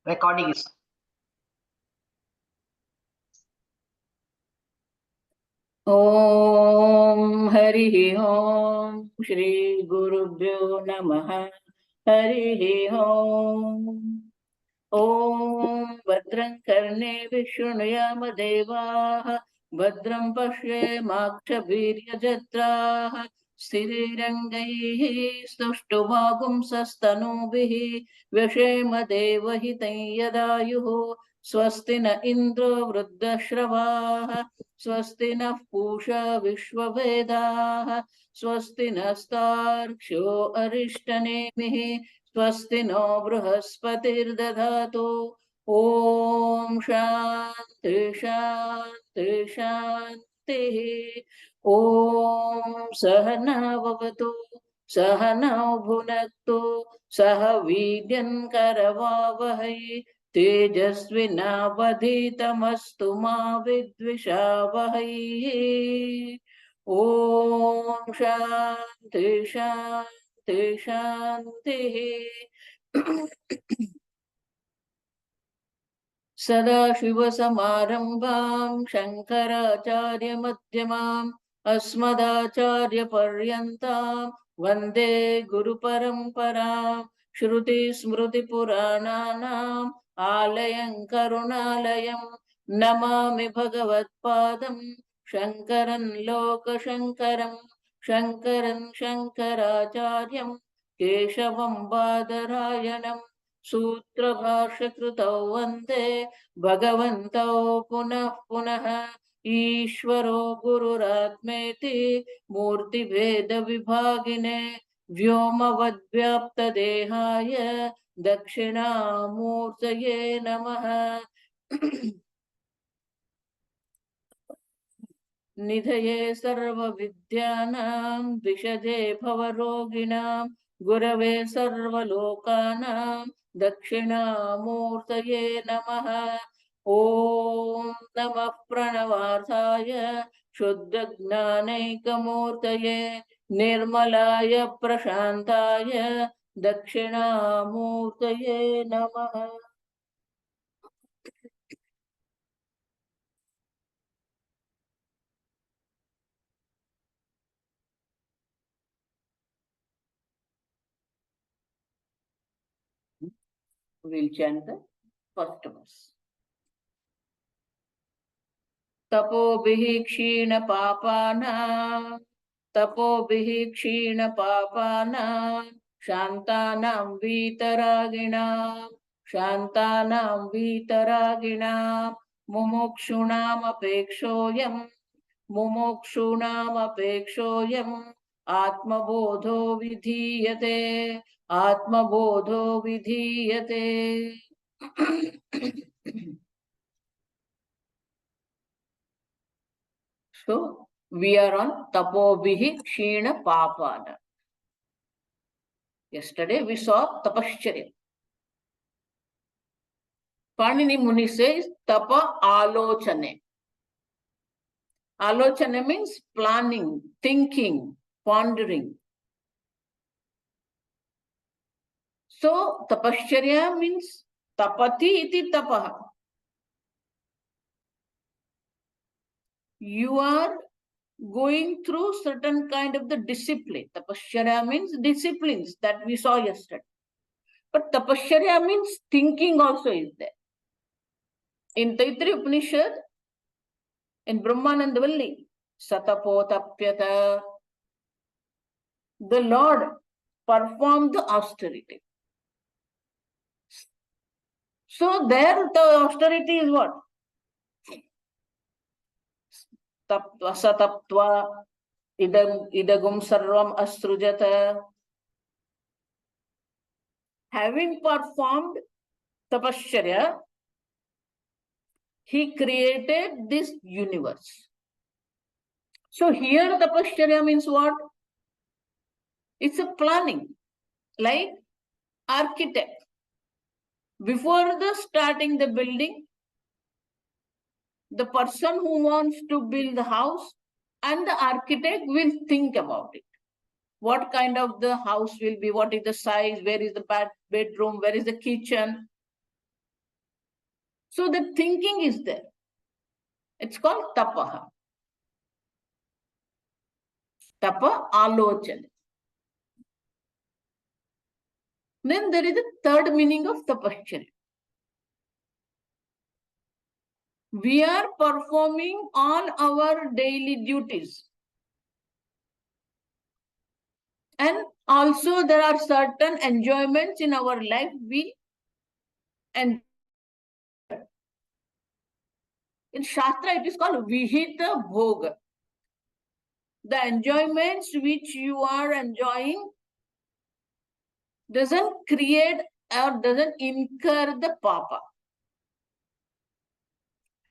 Recording is. Om Hari Om Shri Gurubhyo Namaha Hari Om Om Bhadram Karne Vishnuyama Devaha Bhadram Pashye Makshabhirya Jatraha Stirirangaihi Stushtumagum Sastanubihi Vyashema Devahitam Yadayuhu Swasti na Indro Vruddhashravah Swasti na Pusha Vishwavedah Swasti nastarksho Arishtanemihi स्वस्ति no बृहस्पतिर्दधातु Om Shanti शांति शांतिः ओम सहना भवतु सहनौ भुनक्तु सह वीर्यं करवावहै तेजस्विनावधीतमस्तु मा विद्विषावहै ओम शांति शांति शांतिः सदाशिवसमारम्भां शङ्कराचार्यमध्यमाम् अस्मदाचार्यपर्यन्तां वन्दे गुरुपरम्परां श्रुतिस्मृतिपुराणानाम् आलयं करुणालयं नमामि भगवत्पादं शङ्करं लोकशङ्करं शङ्करं शङ्कराचार्यं केशवं बादरायणम् सूत्रभाष्यकृतौ वन्दे भगवन्तौ पुनः पुनः ईश्वरो गुरुरात्मेति मूर्तिभेदविभागिने व्योमवद्व्याप्तदेहाय दक्षिणामूर्तये नमः निधये सर्वविद्यानां विषजे भवरोगिणां गुरवे सर्वलोकानां दक्षिणामूर्तये नमः ॐ नमः प्रणवार्थाय शुद्धज्ञानैकमूर्तये निर्मलाय प्रशान्ताय दक्षिणामूर्तये नमः We'll chant the first verse. तपोभिः क्षीणपापानां शान्तानां वीतरागिणां मुमुक्षूणामपेक्षोऽयम् आत्मबोधो विधीयते So we are on Tapobhihi Kshina Papana. Yesterday we saw Tapashcharya. Panini Muni says Tapa Alochane. Alochane means planning, thinking, pondering. So Tapashcharya means Tapati iti Tapaha. You are going through certain kind of the discipline. Tapashcharya means disciplines that we saw yesterday. But Tapashcharya means thinking also is there. In Taittiriya Upanishad, in Brahmanandavalli, Satapotapyata, the Lord performed the austerity. So there the austerity is what? Tapva sataptva idagum sarvam astrujata. Having performed Tapashcharya, he created this universe. So here Tapashcharya means what? It's a planning, like architect. Before the starting the building, the person who wants to build the house and the architect will think about it. What kind of the house will be, what is the size, where is the bedroom, where is the kitchen. So the thinking is there. It's called tapaha. Tapa alochana. Then there is a third meaning of tapashcharya. We are performing all our daily duties. And also there are certain enjoyments in our life we enjoy. In Shastra, it is called Vihita Bhoga. The enjoyments which you are enjoying doesn't create or doesn't incur the papa.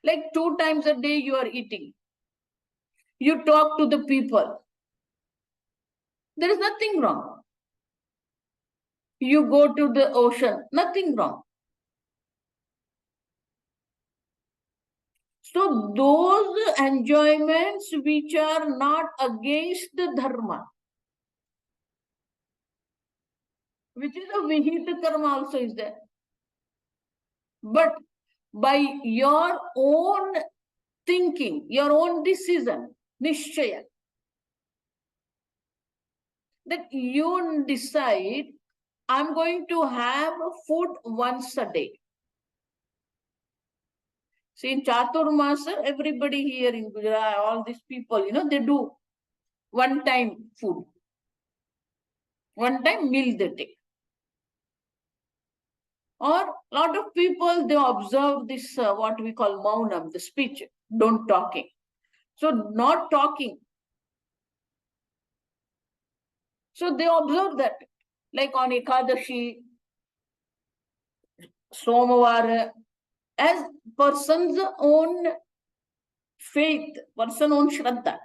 Like 2 times a day you are eating. You talk to the people. There is nothing wrong. You go to the ocean, nothing wrong. So those enjoyments which are not against the dharma, which is a vihita karma also is there. But by your own thinking, your own decision, nishchaya, that you decide, I'm going to have food once a day. See, in Chaturmasa, everybody here in Gujarat, all these people, they do one time food. One time meal they take. Or a lot of people, they observe this, what we call maunam, the speech, don't talking. So not talking. So they observe that. Like on Ekadashi, Somavara, as person's own faith, person's own shraddha.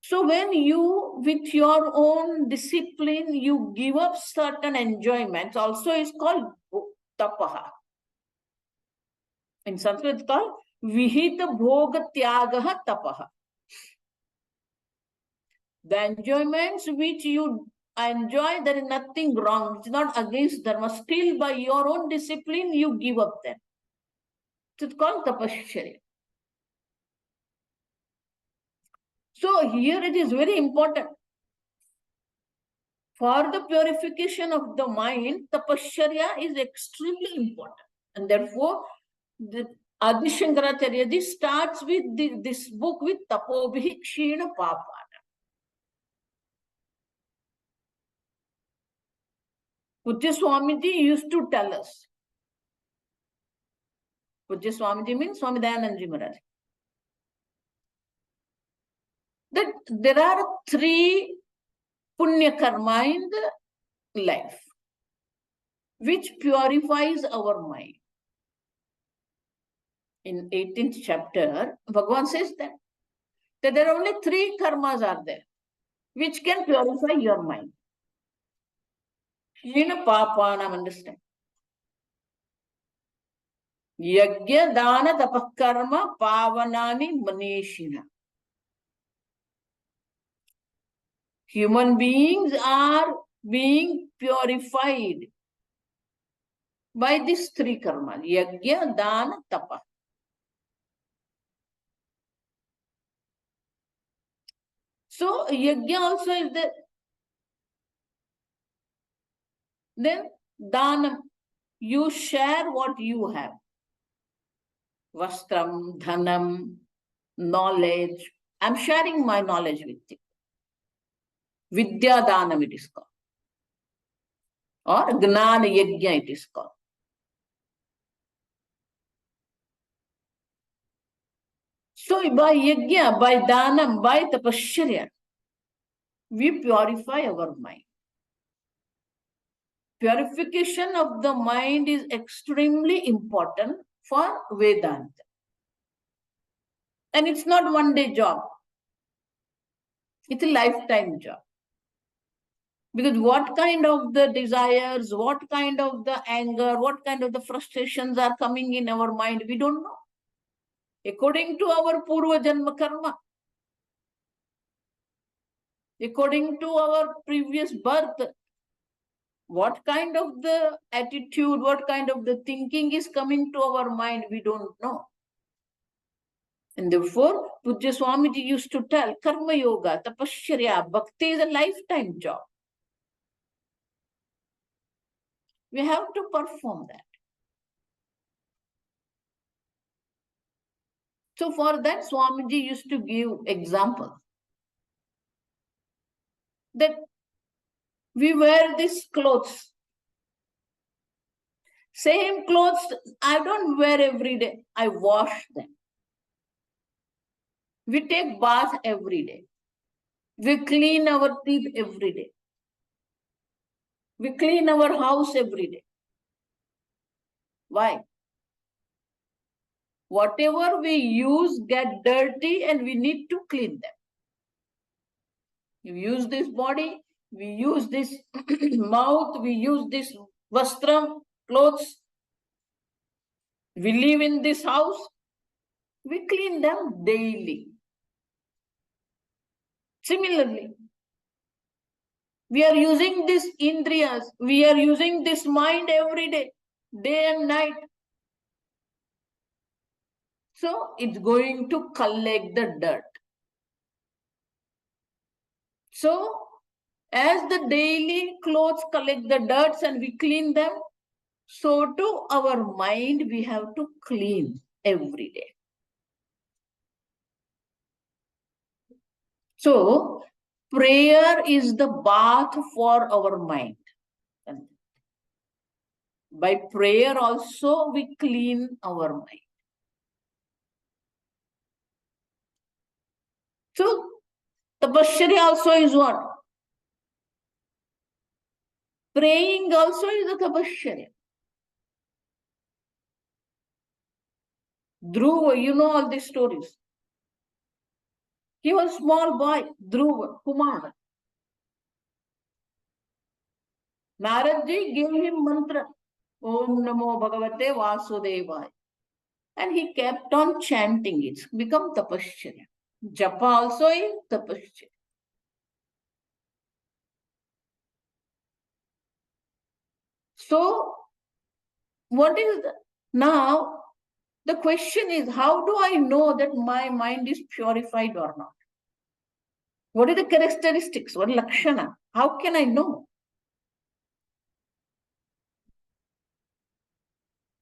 So when you, with your own discipline, you give up certain enjoyments, also is called tapaha. In Sanskrit, it's called vihita bhoga tyagaha tapaha. The enjoyments which you enjoy, there is nothing wrong. It's not against dharma. Still, by your own discipline, you give up them. So it's called tapashcharya. So here it is very important. For the purification of the mind, tapashcharya is extremely important. And therefore, the Adi Shankaracharya starts with this book with Tapobhi Kshina Papana. Pujya Swamiji used to tell us. Pujya Swamiji means Swami Dayananda Maharaj. That there are 3 punya karma in the life, which purifies our mind. In 18th chapter, Bhagavan says that there are only 3 karmas are there, which can purify your mind. Shina Papanam, understand? Yagya Dana Tapakarma Pavanani Manishina. Human beings are being purified by these 3 karmas, Yagya, Dana, Tapa. So Yagya also is there. Then Dana, you share what you have. Vastram, Dhanam, knowledge. I'm sharing my knowledge with you. Vidya Danam it is called. Or Gnana Yajna it is called. So by Yajna, by Danam, by Tapashcharya, we purify our mind. Purification of the mind is extremely important for Vedanta. And it's not one-day job. It's a lifetime job. Because what kind of the desires, what kind of the anger, what kind of the frustrations are coming in our mind, we don't know. According to our Purva Janma Karma, according to our previous birth, What kind of the attitude, what kind of the thinking is coming to our mind, we don't know. And therefore, Pujya Swamiji used to tell, Karma Yoga, Tapasya, Bhakti is a lifetime job. We have to perform that. So for that, Swamiji used to give examples. That we wear these clothes. Same clothes, I don't wear every day. I wash them. We take bath every day. We clean our teeth every day. We clean our house every day. Why? Whatever we use get dirty and we need to clean them. We use this body, we use this mouth, we use this vastram, clothes. We live in this house, we clean them daily. Similarly, we are using this indriyas, we are using this mind every day, day and night. So it's going to collect the dirt. So as the daily clothes collect the dirts and we clean them, so to our mind we have to clean every day. So prayer is the bath for our mind. And by prayer also we clean our mind. So tapasya also is what? Praying also is a tapasya. Dhruva, you know all these stories. He was a small boy, Dhruva, Kumar. Naradji gave him mantra, Om Namo Bhagavate Vasudevaya. And he kept on chanting it. It's become tapasya. Japa also is tapasya. So, what is the, now the question is, how do I know that my mind is purified or not? What are the characteristics? What lakshana? How can I know?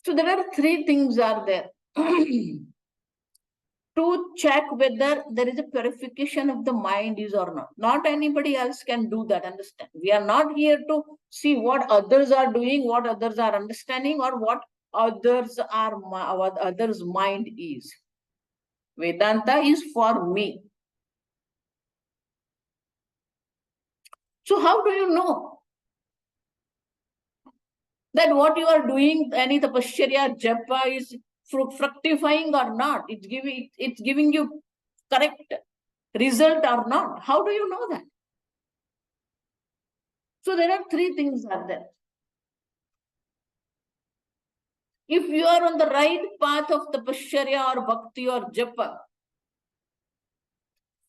So there are three things are there to check whether there is a purification of the mind is or not. Not anybody else can do that, understand. We are not here to see what others are doing, what others are understanding, or what others are, what others' mind is. Vedanta is for me. So how do you know that what you are doing, any tapasya, japa is fructifying or not? It's giving you correct result or not? How do you know that? So there are three things are there. If you are on the right path of tapasya or bhakti or japa,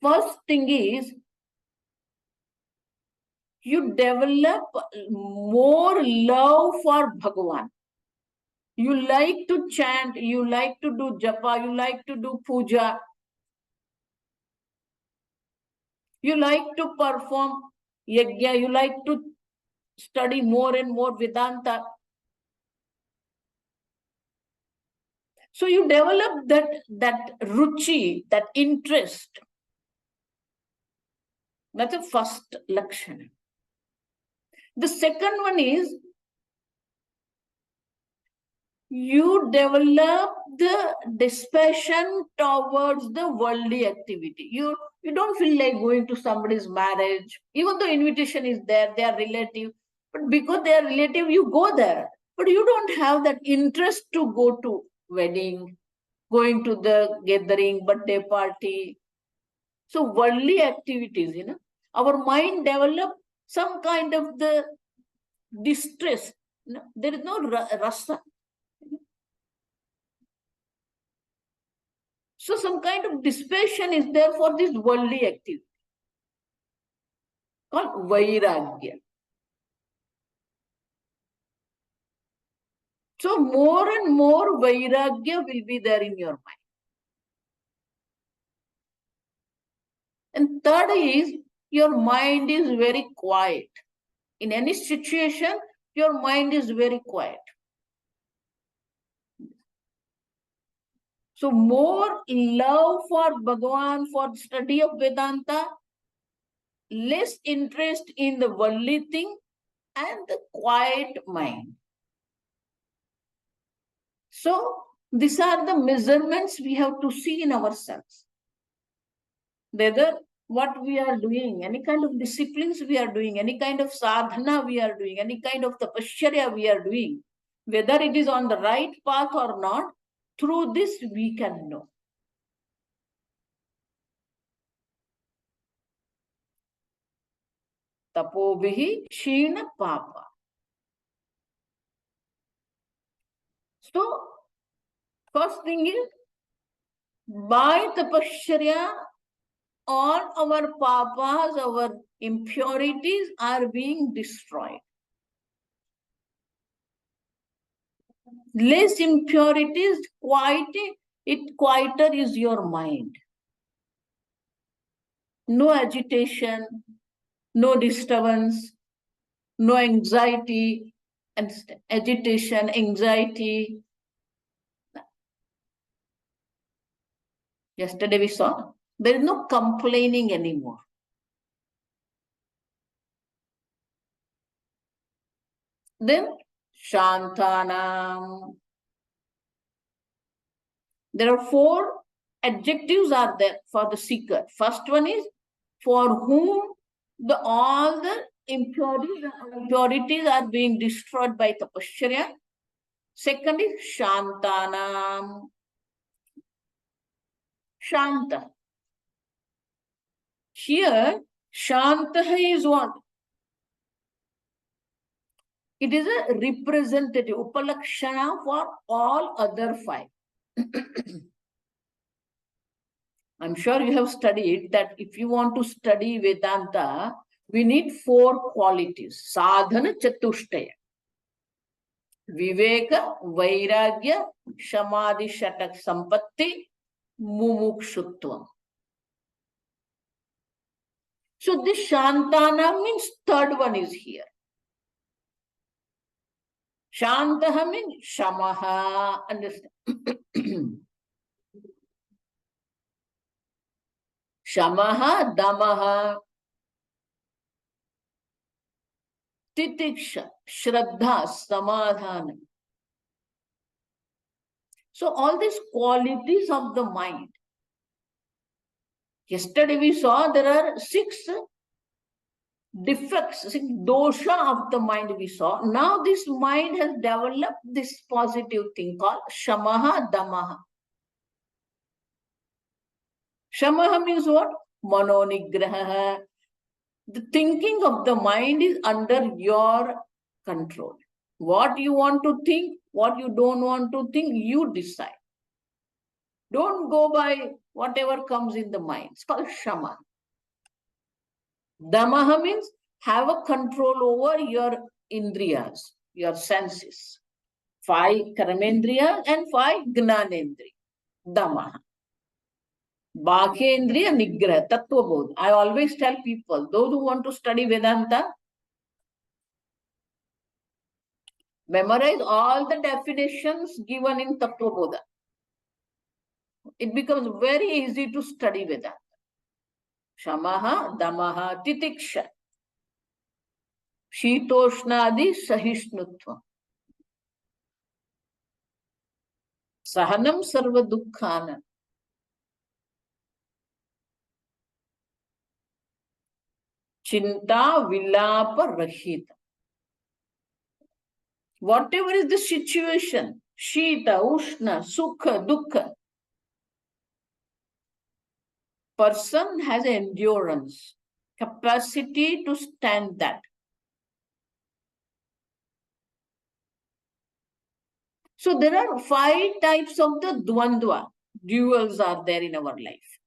first thing is you develop more love for Bhagavan. You like to chant, you like to do japa, you like to do puja, you like to perform yajna, you like to study more and more Vedanta. So you develop that ruchi, that interest. That's the first lakshana. The second one is you develop the dispassion towards the worldly activity. You don't feel like going to somebody's marriage, even though invitation is there, they are relative. But because they are relative, you go there. But you don't have that interest to go to wedding, going to the gathering, birthday party. So worldly activities, our mind develop some kind of the distress. There is no rasa. So some kind of dispassion is there for this worldly activity called vairagya. So more and more vairagya will be there in your mind. And third is, your mind is very quiet. In any situation, your mind is very quiet. So more love for Bhagavan, for study of Vedanta, less interest in the worldly thing, and the quiet mind. So these are the measurements we have to see in ourselves. Whether what we are doing, any kind of disciplines we are doing, any kind of sadhana we are doing, any kind of tapasya we are doing, whether it is on the right path or not, through this we can know. Tapobihi Shina Papa. So, first thing is, by tapasya, all our papas, our impurities are being destroyed. Less impurities, quieter is your mind. No agitation, no disturbance, no anxiety, and agitation, anxiety. Yesterday we saw there is no complaining anymore. Then Shantanam. There are 4 adjectives are there for the seeker. First one is, for whom all the impurities are being destroyed by tapasya. Second is Shantanam. Shanta. Here, Shanta is what? It is a representative, upalakshana for all other 5. I'm sure you have studied that if you want to study Vedanta, we need 4 qualities. Sadhana chatushtaya. Viveka, Vairagya, Samadhi, Shatak, Sampatti, Mumukshutvam. So this Shantana means third one is here. Shantaha means Shamaha. Understand? Shamaha, Damaha, Titiksha, Shraddha, Samadhana. So all these qualities of the mind. Yesterday we saw there are 6 defects, 6 dosha of the mind we saw. Now this mind has developed this positive thing called Shamaha, Damaha. Shamaha means what? Manonigraha. The thinking of the mind is under your control. What you want to think, what you don't want to think, you decide. Don't go by whatever comes in the mind. It's called Shama. Damaha means have a control over your indriyas, your senses. 5 karmendriya and 5 gnanendriya. Damaha. Bhakendriya nigraha, Aatmabodha. I always tell people, those who want to study Vedanta, memorize all the definitions given in Aatmabodha. It becomes very easy to study Vedanta. Shamaha, Damaha, Titiksha, Shitoshnadi, Sahishnutva, Sahanam Sarva Dukkhana, Chinta Vilapa Rahita. Whatever is the situation, Shita, Ushna, Sukha, Dukkha, person has endurance, capacity to stand that. So there are 5 types of the dvandva, duals are there in our life.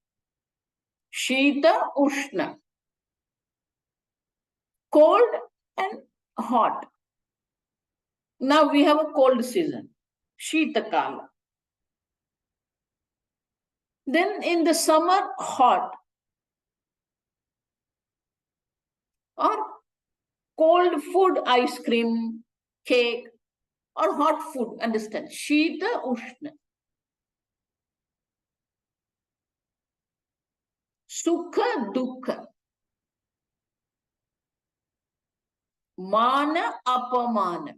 Shita, Ushna, cold and hot. Now we have a cold season, Sheetakala. Then in the summer, hot or cold food, ice cream, cake, or hot food. Understand? Shita, Ushna. Sukha, Dukha. Mana, Apamana.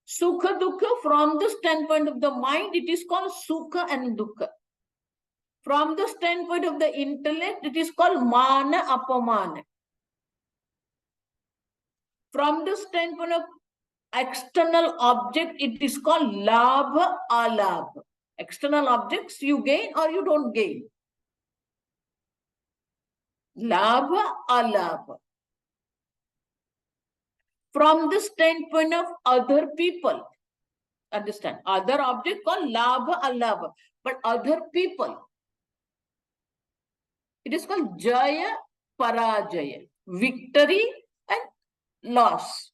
Sukha, Dukha, from the standpoint of the mind, it is called Sukha and Dukha. From the standpoint of the intellect, it is called Mana, Apamana. From the standpoint of external object, it is called Labha, Alabha. External objects you gain or you don't gain. Labha, Alabha. From the standpoint of other people, understand, other object called Labha, Alabha, but other people, it is called Jaya, Parajaya, victory and loss.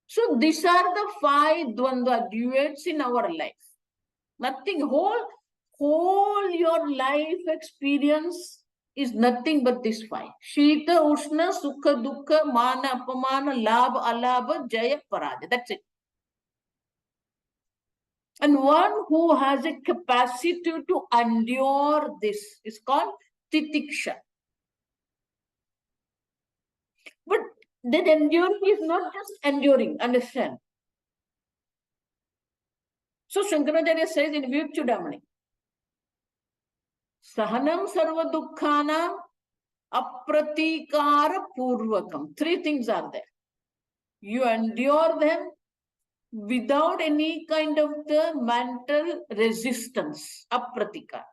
So these are the 5 Dvandva duets in our life. Nothing, whole your life experience is nothing but this 5. Shita, Ushna, Sukha, Dukha, Mana, Apamana, Labha, Alabha, Jaya, Paraja. That's it. And one who has a capacity to endure this is called Titiksha. But that enduring is not just enduring, understand? So Shankaracharya says in Vyukchudamani, Sahanam Sarva Dukkhanam Apratikara Purvakam. 3 things are there. You endure them without any kind of the mental resistance. Apratikara.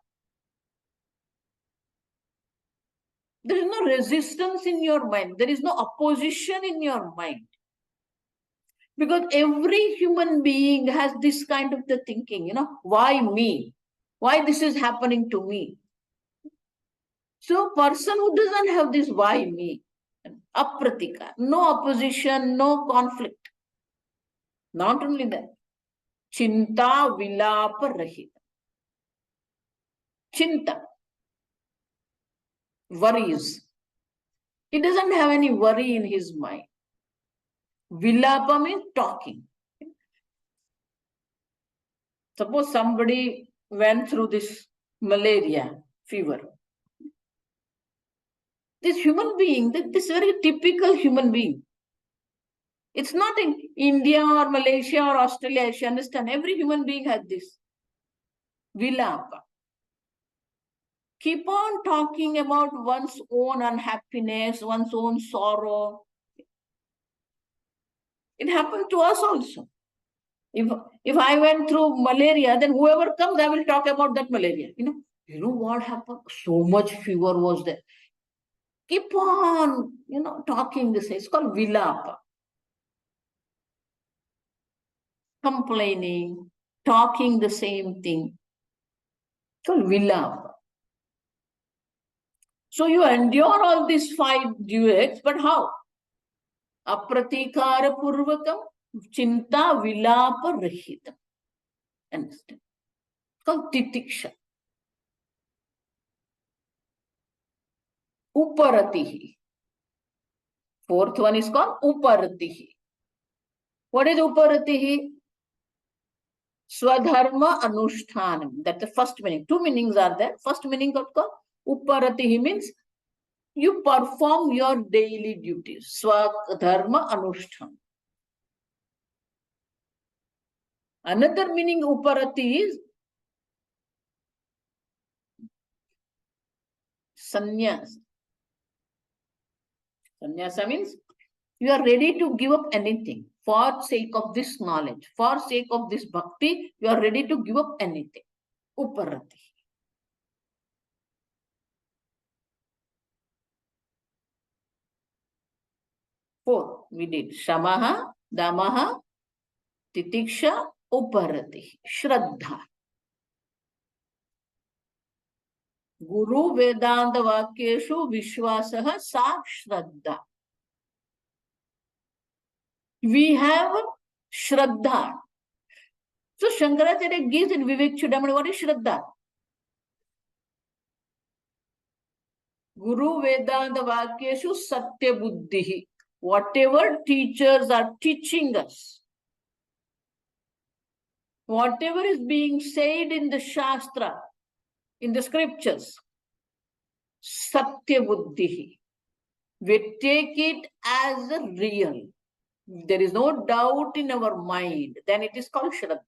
There is no resistance in your mind. There is no opposition in your mind. Because every human being has this kind of the thinking, why me? Why this is happening to me? So person who doesn't have this why me, apratika, no opposition, no conflict. Not only that, chinta vilapa rahita. Chinta, worries. He doesn't have any worry in his mind. Vilapa means talking. Suppose somebody went through this malaria fever. This human being, this very typical human being. It's not in India or Malaysia or Australia, you understand. Every human being has this. Vilapa. Keep on talking about one's own unhappiness, one's own sorrow. It happened to us also. If I went through malaria, then whoever comes, I will talk about that malaria. You know what happened? So much fever was there. Keep on, talking this. It's called vilapa. Complaining, talking the same thing. It's called vilapa. So you endure all these 5 duets, but how? Apratikara purvakam, chinta vilapa rahitam. Understand? It's called titiksha. Uparatihi. 4th one is called uparatihi. What is uparatihi? Swadharma anushtanam. That's the first meaning. 2 meanings are there. First meaning of called uparatihi means you perform your daily duties. Swadharma anushtanam. Another meaning uparati is sannyas. Sannyasa means you are ready to give up anything for sake of this knowledge, for sake of this bhakti, you are ready to give up anything. Uparati. Four, we did Shamaha, Damaha, Titiksha, Uparati, Shraddha. Guru Vedanta Vakyeshu Vishwasaha Sa Shraddha. We have Shraddha. So Shankaracharya gives in Vivek Chudamani, what is Shraddha? Guru Vedanta Vakyeshu Satya Buddhihi. Whatever teachers are teaching us, whatever is being said in the Shastra, in the scriptures, Satya Buddhihi. We take it as a real. There is no doubt in our mind, then it is called Shraddha.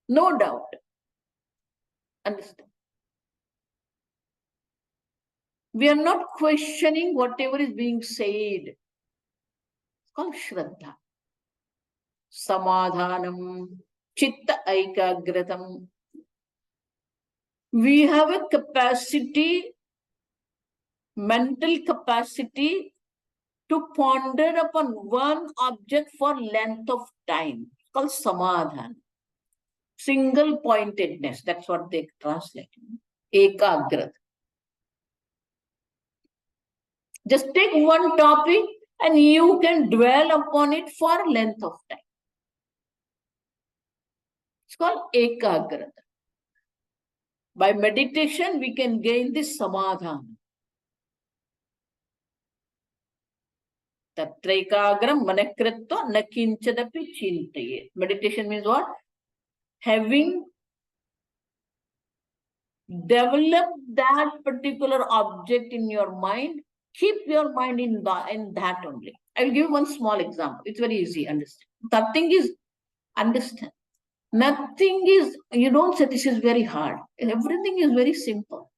No doubt. Understand? We are not questioning whatever is being said. It's called Shraddha. Samadhanam, Chitta Aikagratam. We have a capacity, mental capacity to ponder upon one object for length of time. It's called Samadhan. Single pointedness. That's what they translate. Ekagrata. Just take one topic and you can dwell upon it for length of time. It's called Ekagrata. By meditation, we can gain this Samadhana. Tatraikagram manakritva nakinchadapi chintaye. Meditation means what? Having developed that particular object in your mind, keep your mind in that only. I will give you one small example. It's very easy, understand. Nothing is, understand. Nothing is, you don't say this is very hard. Everything is very simple.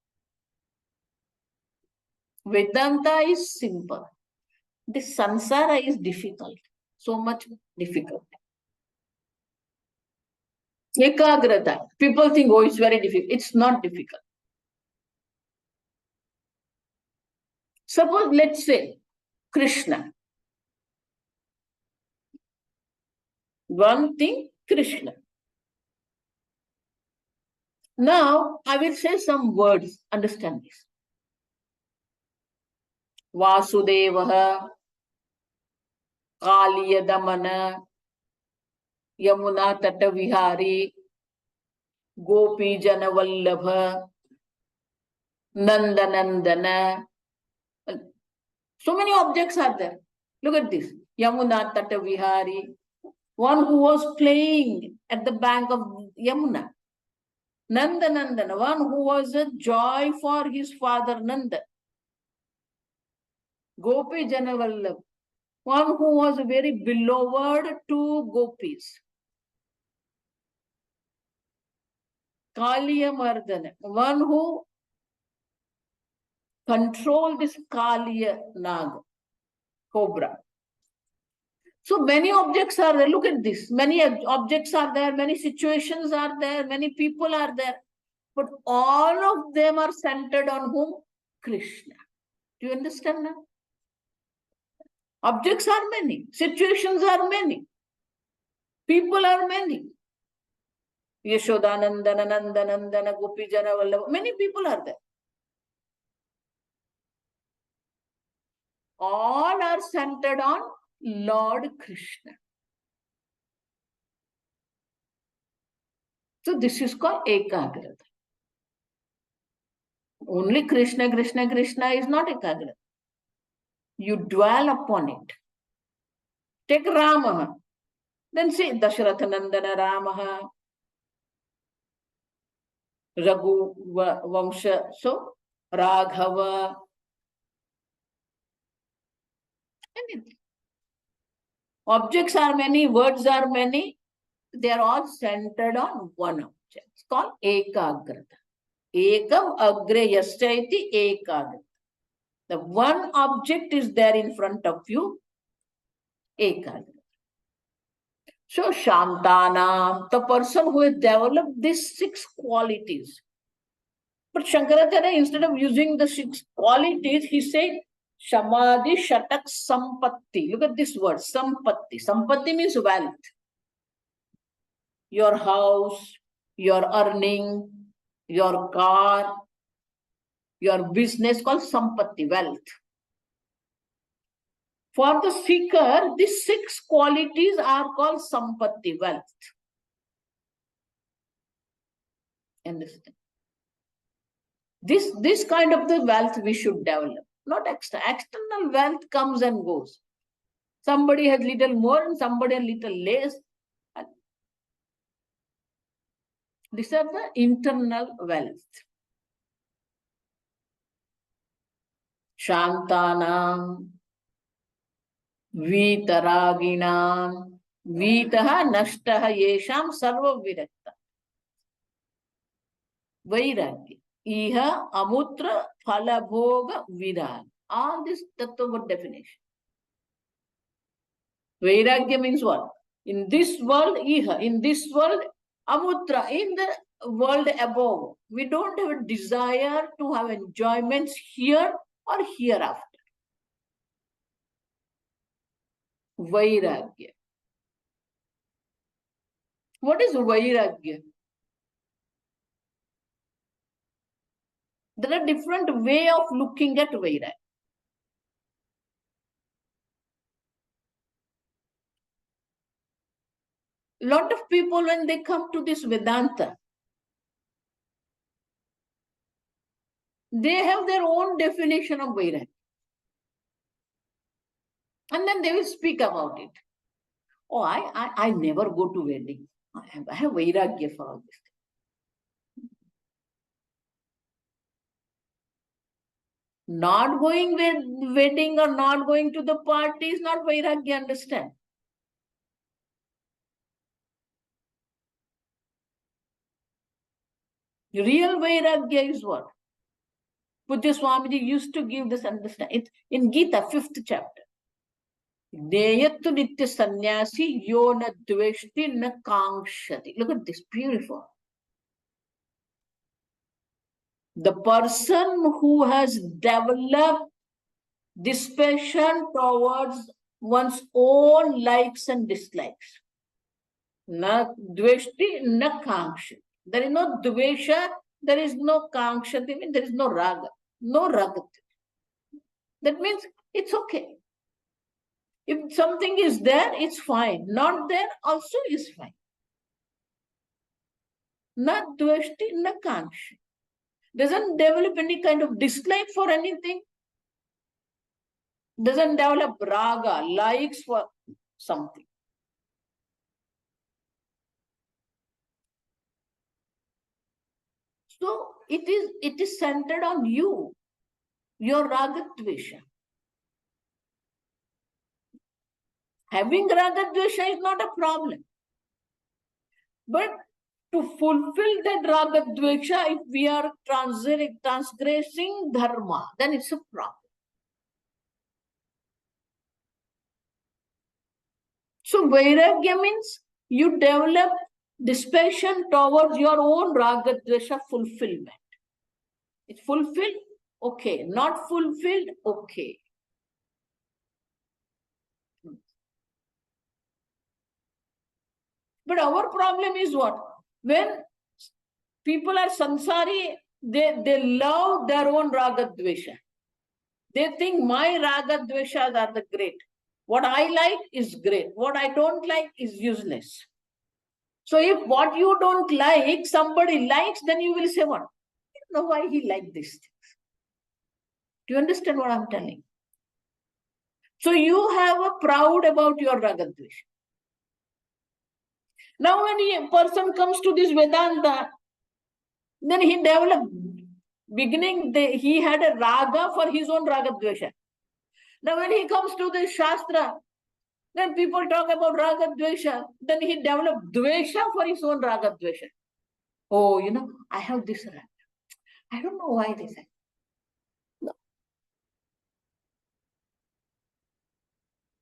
Vedanta is simple. This samsara is difficult. So much difficult. Ekagrata. People think, oh, it's very difficult. It's not difficult. Suppose, let's say, Krishna. One thing, Krishna. Now, I will say some words. Understand this. Vasudevaha, Kaliyadamana, Yamuna Tatavihari, Gopi Janavallabha, Nandanandana. So many objects are there. Look at this. Yamuna Tatavihari, one who was playing at the bank of Yamuna. Nandanandana, one who was a joy for his father Nanda. Gopi Janavallabha, one who was very beloved to gopis. Kaliya Mardana, one who controlled this Kaliya Naga, cobra. So many objects are there. Look at this. Many objects are there, many situations are there, many people are there. But all of them are centered on whom? Krishna. Do you understand now? Objects are many, situations are many, people are many. Yashodanandana, Nandanandana, Gopi Janavallabha, many people are there. All are centered on Lord Krishna. So this is called Ekagrata. Only Krishna, Krishna, Krishna is not Ekagrata. You dwell upon it. Take Rama. Then say Dashrathanandana Ramaha, Raghu Vamsha, so Raghava. Anything. Objects are many, words are many. They are all centered on one object. It's called Ekagrata. Ekam agre yastaiti ekagrata. The one object is there in front of you. Ekagrata. So Shantana, the person who has developed these 6 qualities. But Shankaracharya, instead of using the 6 qualities, he said Samadhi Shatak Sampatti. Look at this word, Sampatti. Sampatti means wealth. Your house, your earning, your car. Your business called sampatti, wealth. For the seeker, these 6 qualities are called sampatti, wealth. Understand? This kind of the wealth we should develop, not extra. External wealth comes and goes. Somebody has little more and somebody a little less. These are the internal wealth. Shantanam, Vitaraginam, Vitaha Nashtaha Yesham Sarva Virakta. Vairagya. Iha Amutra Phalabhoga Viran. All this tattva definition. Vairagya means what? In this world, Iha. In this world, Amutra. In the world above. We don't have a desire to have enjoyments here or hereafter. Vairagya. What is Vairagya? There are different ways of looking at Vairagya. A lot of people, when they come to this Vedanta, they have their own definition of Vairagya. And then they will speak about it. Oh, I never go to wedding. I have Vairagya for all this. Not going with wedding or not going to the party is not Vairagya, understand? Real Vairagya is what? Pujya Swamini used to give this understanding. It's in Gita, 5th chapter. Deyattu nitya sannyasi yona dveshti na kankshati. Look at this, beautiful. The person who has developed this passion towards one's own likes and dislikes. Na dveshti na kankshati. There is no dvesha, there is no kankshati, means there is no raga, no raga. That means it's okay. If something is there, it's fine. Not there, also is fine. Na dveshti, na kankshati. Doesn't develop any kind of dislike for anything. Doesn't develop raga, likes for something. So it is centered on you, your raga dvesha. Having raga dvesha is not a problem. But to fulfill that raga dvesha, if we are transgressing dharma, then it's a problem. So Vairagya means you develop this passion towards your own raga dvesha fulfillment. It's fulfilled, okay. Not fulfilled, okay. But our problem is what? When people are sansari, they love their own raga dvesha. They think my raga dveshas are the great. What I like is great. What I don't like is useless. So if what you don't like, somebody likes, then you will say what? I don't know why he liked this. Do you understand what I'm telling? So you have a proud about your raga dvesha. Now when a person comes to this Vedanta, then he developed, beginning he had a raga for his own raga dvesha. Now when he comes to the Shastra, then people talk about raga dvesha, then he developed dvesha for his own raga dvesha. Oh, I have this raga. I don't know why this.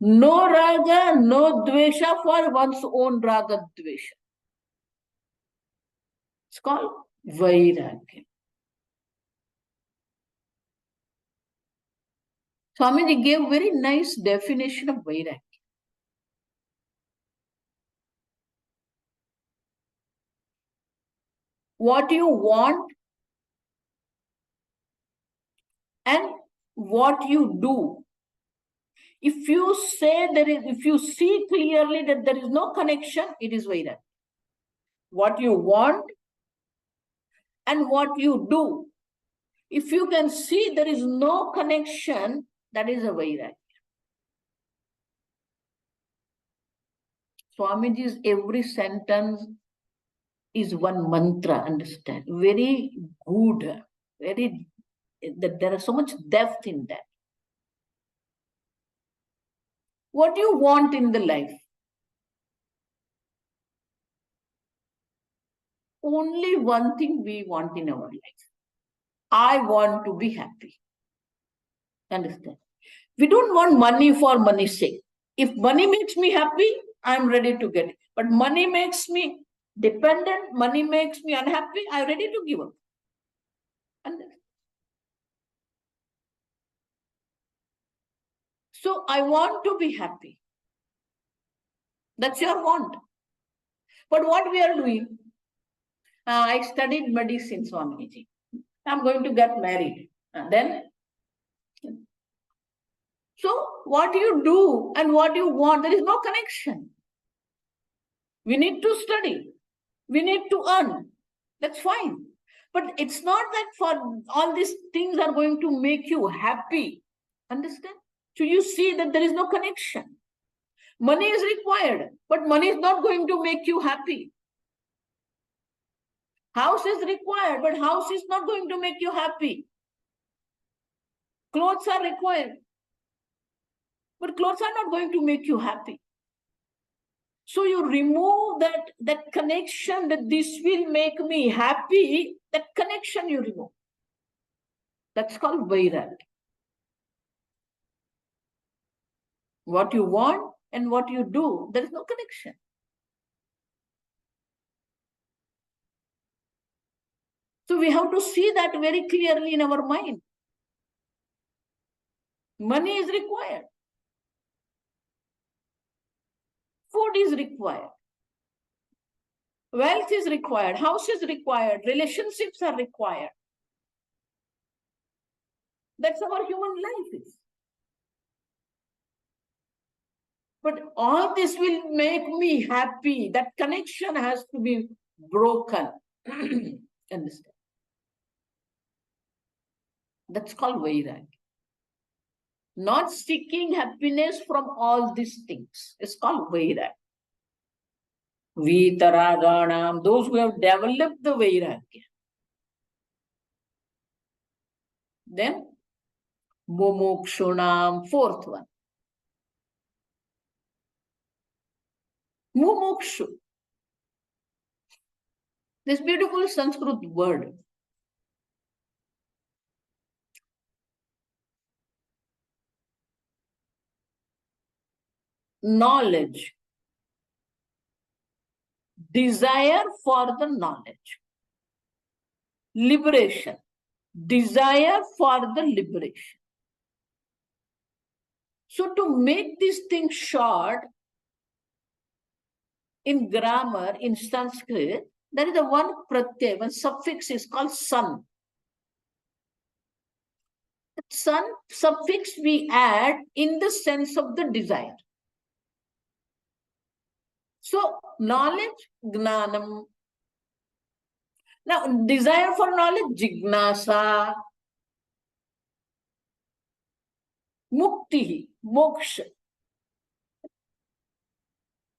No raga, no dvesha for one's own raga dvesha. It's called Vairagya. Swamiji gave very nice definition of Vairagya. What you want and what you do. If you if you see clearly that there is no connection, it is Vairagya. What you want and what you do. If you can see there is no connection, that is a Vairagya. Swamiji's every sentence is one mantra, understand? Very good, very, there is so much depth in that. What do you want in the life? Only one thing we want in our life. I want to be happy. Understand? We don't want money for money's sake. If money makes me happy, I'm ready to get it. But money makes me dependent, money makes me unhappy, I'm ready to give up. Understand? So I want to be happy. That's your want. But what we are doing? I studied medicine, Swamiji. I'm going to get married. And then, so what you do and what you want, there is no connection. We need to study. We need to earn. That's fine. But it's not that for all these things are going to make you happy. Understand? So you see that there is no connection. Money is required, but money is not going to make you happy. House is required, but house is not going to make you happy. Clothes are required, but clothes are not going to make you happy. So you remove that connection, that this will make me happy, that connection you remove. That's called Vairagya. What you want and what you do, there is no connection. So we have to see that very clearly in our mind. Money is required. Food is required. Wealth is required. House is required. Relationships are required. That's our human life is. But all this will make me happy. That connection has to be broken. Understand? That's called Vairagya. Not seeking happiness from all these things. It's called Vairagya. Vitaraganam, those who have developed the Vairagya. Then Mumukshunam, fourth one. Mumukshu. This beautiful Sanskrit word. Knowledge. Desire for the knowledge. Liberation. Desire for the liberation. So to make this thing short, in grammar, in Sanskrit, there is a one pratyay, one suffix is called san. San suffix we add in the sense of the desire. So knowledge, gnanam. Now desire for knowledge, jignasa. Mukti, moksha.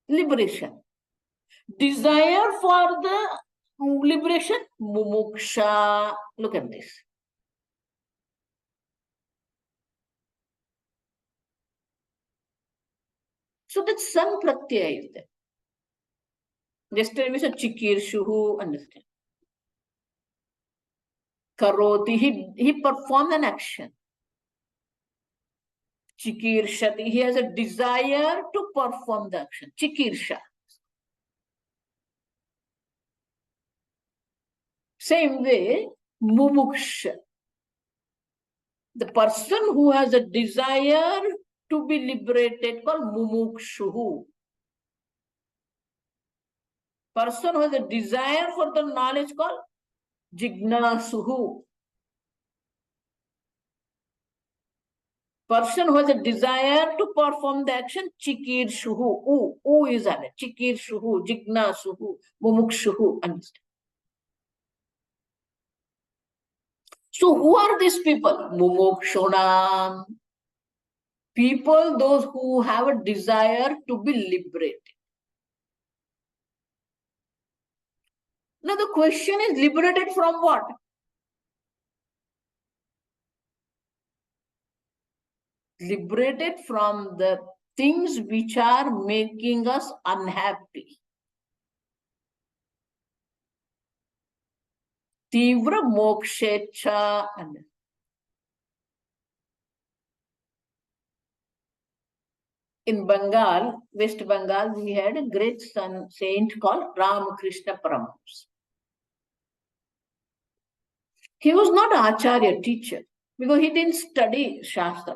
Liberation. Desire for the liberation, mumuksha. Look at this. So that san pratyaya is there. Yesterday we said chikirshuhu, understand. Karoti, he performed an action. Chikirshati, he has a desire to perform the action. Chikirsha. Same way, mumuksha. The person who has a desire to be liberated called mumukshuhu. Person who has a desire for the knowledge called jignasuhu. person who has a desire to perform the action, chikir shuhu, is added, chikir shuhu, jigna shuhu, mumukshuhu, understand. So who are these people? Mumukshunam. People, those who have a desire to be liberated. Now the question is, liberated from what? Liberated from the things which are making us unhappy. Tivra mokshecha. In Bengal, West Bengal, we had a great saint called Ramakrishna Paramahamsa. He was not an acharya, teacher, because he didn't study Shastra.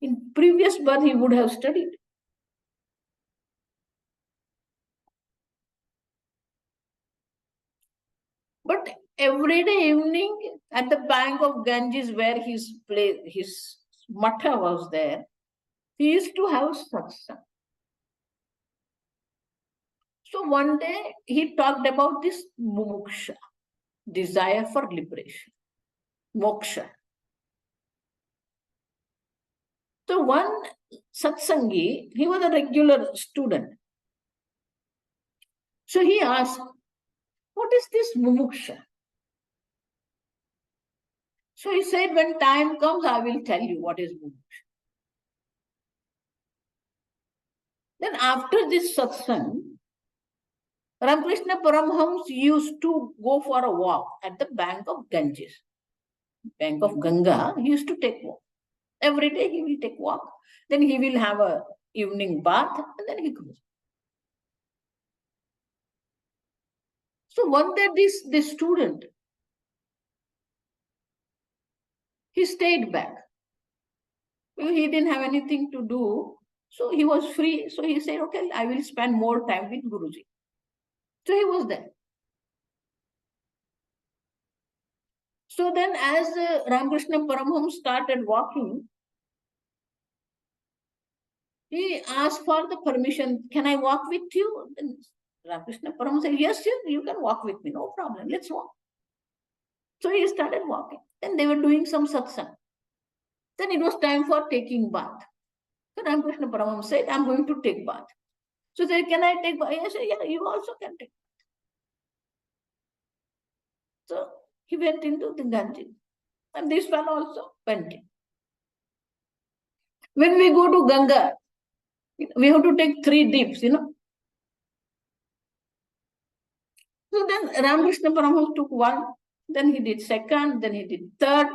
In previous birth, he would have studied. But every day evening at the bank of Ganges, where his matha was there, he used to have satsang. So one day he talked about this mumuksha, desire for liberation, moksha. So one satsangi, he was a regular student. So he asked, what is this mumuksha? So he said, when time comes, I will tell you what is mumuksha. Then after this satsang, Ramakrishna Paramahamsa used to go for a walk at the bank of Ganges. Bank of Ganga, he used to take walk. Every day he will take walk. Then he will have a evening bath and then he goes. So one day this student, he stayed back. He didn't have anything to do. So he was free. So he said, okay, I will spend more time with Guruji. So he was there. So then as Ramakrishna Paramahamsa started walking, he asked for the permission, can I walk with you? Then Ramakrishna Paramahamsa said, yes, you can walk with me, no problem, let's walk. So he started walking. Then they were doing some satsang. Then it was time for taking bath. So Ramakrishna Paramahamsa said, I'm going to take bath. So they said, can I take bath? I said, yeah, you also can take bath. So he went into the Ganges. And this fellow also went in. When we go to Ganga, we have to take 3 dips, So then Ramakrishna Paramahamsa took 1, then he did 2nd, then he did 3rd.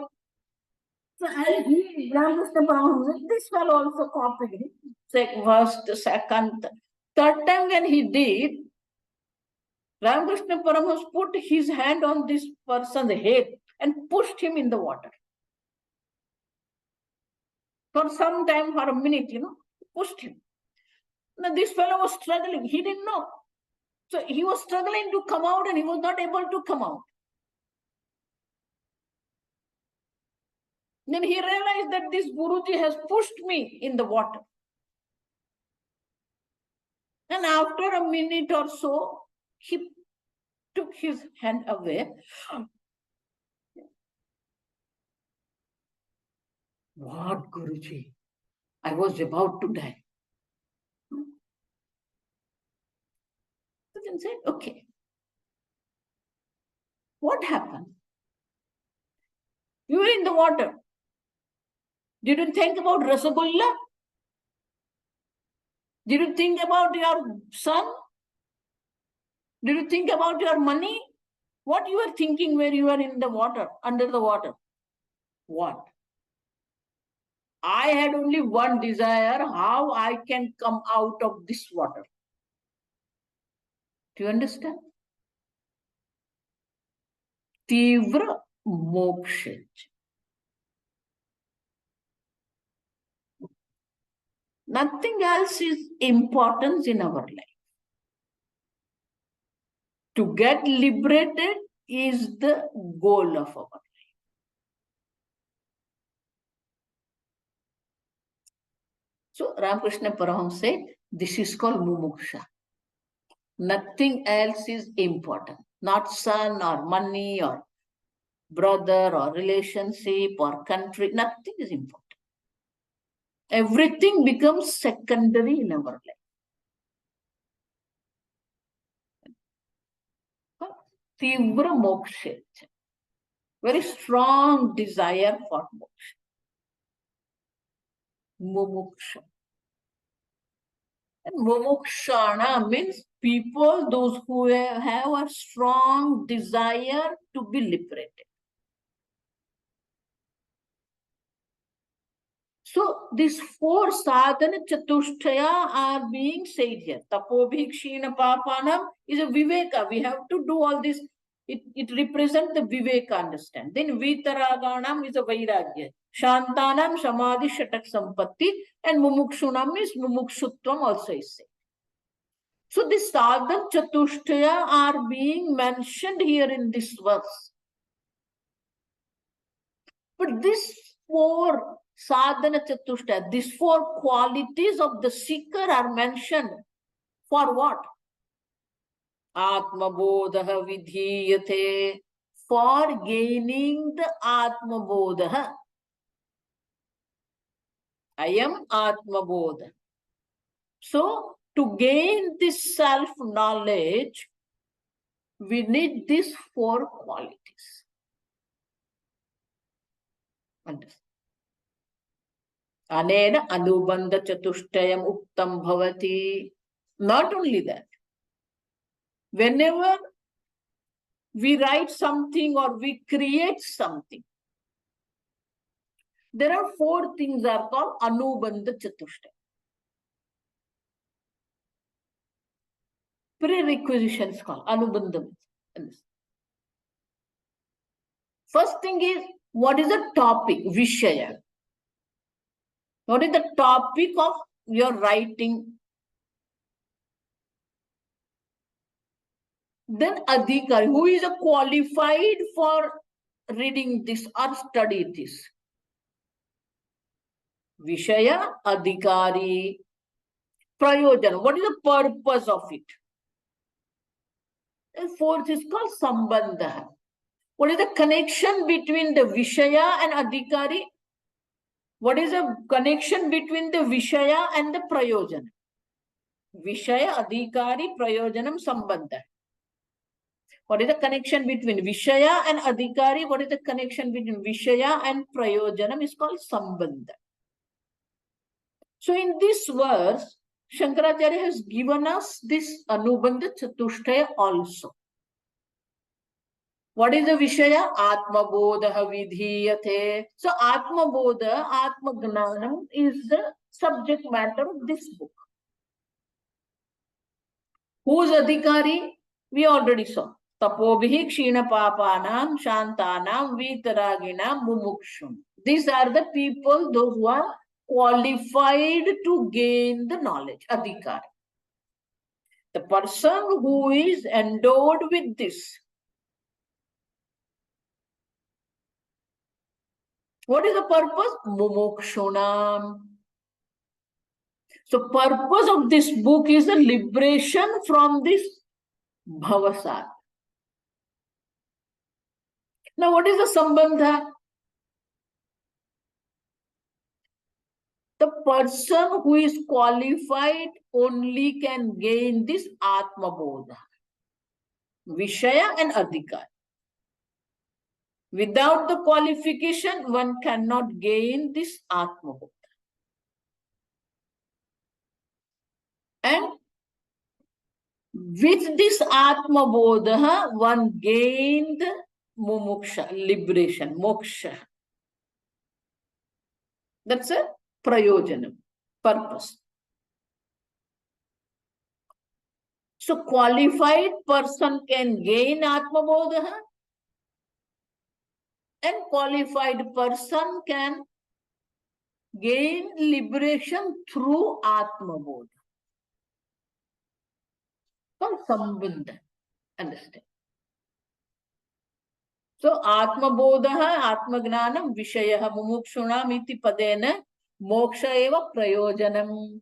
So Ramakrishna Paramahamsa, this fellow also copied him. 1st, 2nd, 3rd time when he did, Ramakrishna Paramahamsa put his hand on this person's head and pushed him in the water. For some time, for a minute, pushed him. Now this fellow was struggling. He didn't know. So he was struggling to come out and he was not able to come out. Then he realized that this Guruji has pushed me in the water. And after a minute or so, he took his hand away. What, Guruji? I was about to die. So then said, okay. What happened? You were in the water. Did you think about Rasagulla? Did you think about your son? Did you think about your money? What you were thinking where you were in the water, under the water? What? I had only one desire, how I can come out of this water. Do you understand? Tivra moksha. Nothing else is important in our life. To get liberated is the goal of our life. So Ramakrishna Paramahamsa said, this is called mumuksha. Nothing else is important. Not son or money or brother or relationship or country. Nothing is important. Everything becomes secondary in our life. Tivra moksha. Very strong desire for moksha. Mumuksha. And mumukshana means people, those who have a strong desire to be liberated. So these four sadhana chatushtaya are being said here. Tapobhikshina papanam is a viveka. We have to do all this. It represents the viveka understand. Then vitaraganam is a vairagya. Shantanam samadhi shatak sampatti and mumukshunam is mumukshutvam also is said. So these sadhana chatushtaya are being mentioned here in this verse. But these four sadhana chatushtaya, these four qualities of the seeker are mentioned for what? Aatmabodha vidhiyate, for gaining the Aatmabodha. I am Aatmabodha. So to gain this self-knowledge, we need these four qualities. Understand? Anena anubandha chatushtayam uktam bhavati. Not only that, whenever we write something or we create something, there are four things are called anubandha chatushtaya. Prerequisitions called anubandha. First thing is, what is the topic, vishaya? What is the topic of your writing? Then adhikari, who is qualified for reading this or study this? Vishaya, adhikari, prayojana. What is the purpose of it? And fourth is called sambandha. What is the connection between the vishaya and adhikari? What is the connection between the vishaya and the prayojana? Vishaya, adhikari, prayojanam, sambandha. What is the connection between vishaya and adhikari? What is the connection between vishaya and prayojanam? Is called sambandha. So in this verse, Shankaracharya has given us this anubandha chatushtaya also. What is the vishaya? Aatmabodha vidhiyate. So Aatmabodha, Atmagnanam is the subject matter of this book. Who is adhikari? We already saw. Tapobhihi kshina papanam, shantanam, vitaraginam, mumukshum. These are the people, those who are qualified to gain the knowledge, adhikari. The person who is endowed with this. What is the purpose? Mumukshunam. So purpose of this book is the liberation from this bhavasat. Now what is the sambandha? The person who is qualified only can gain this Aatmabodha, Vishaya and Adhikar. Without the qualification, one cannot gain this Aatmabodha. And with this Aatmabodha, one gained mumuksha, liberation, moksha. That's a prayojanam, purpose. So qualified person can gain Atmabodha and qualified person can gain liberation through Atmabodha. Called Sambandha. Understand? So Atmabodha, Atmagnanam, Vishayaha, Mumukshunam iti padena Moksha eva prayojanam.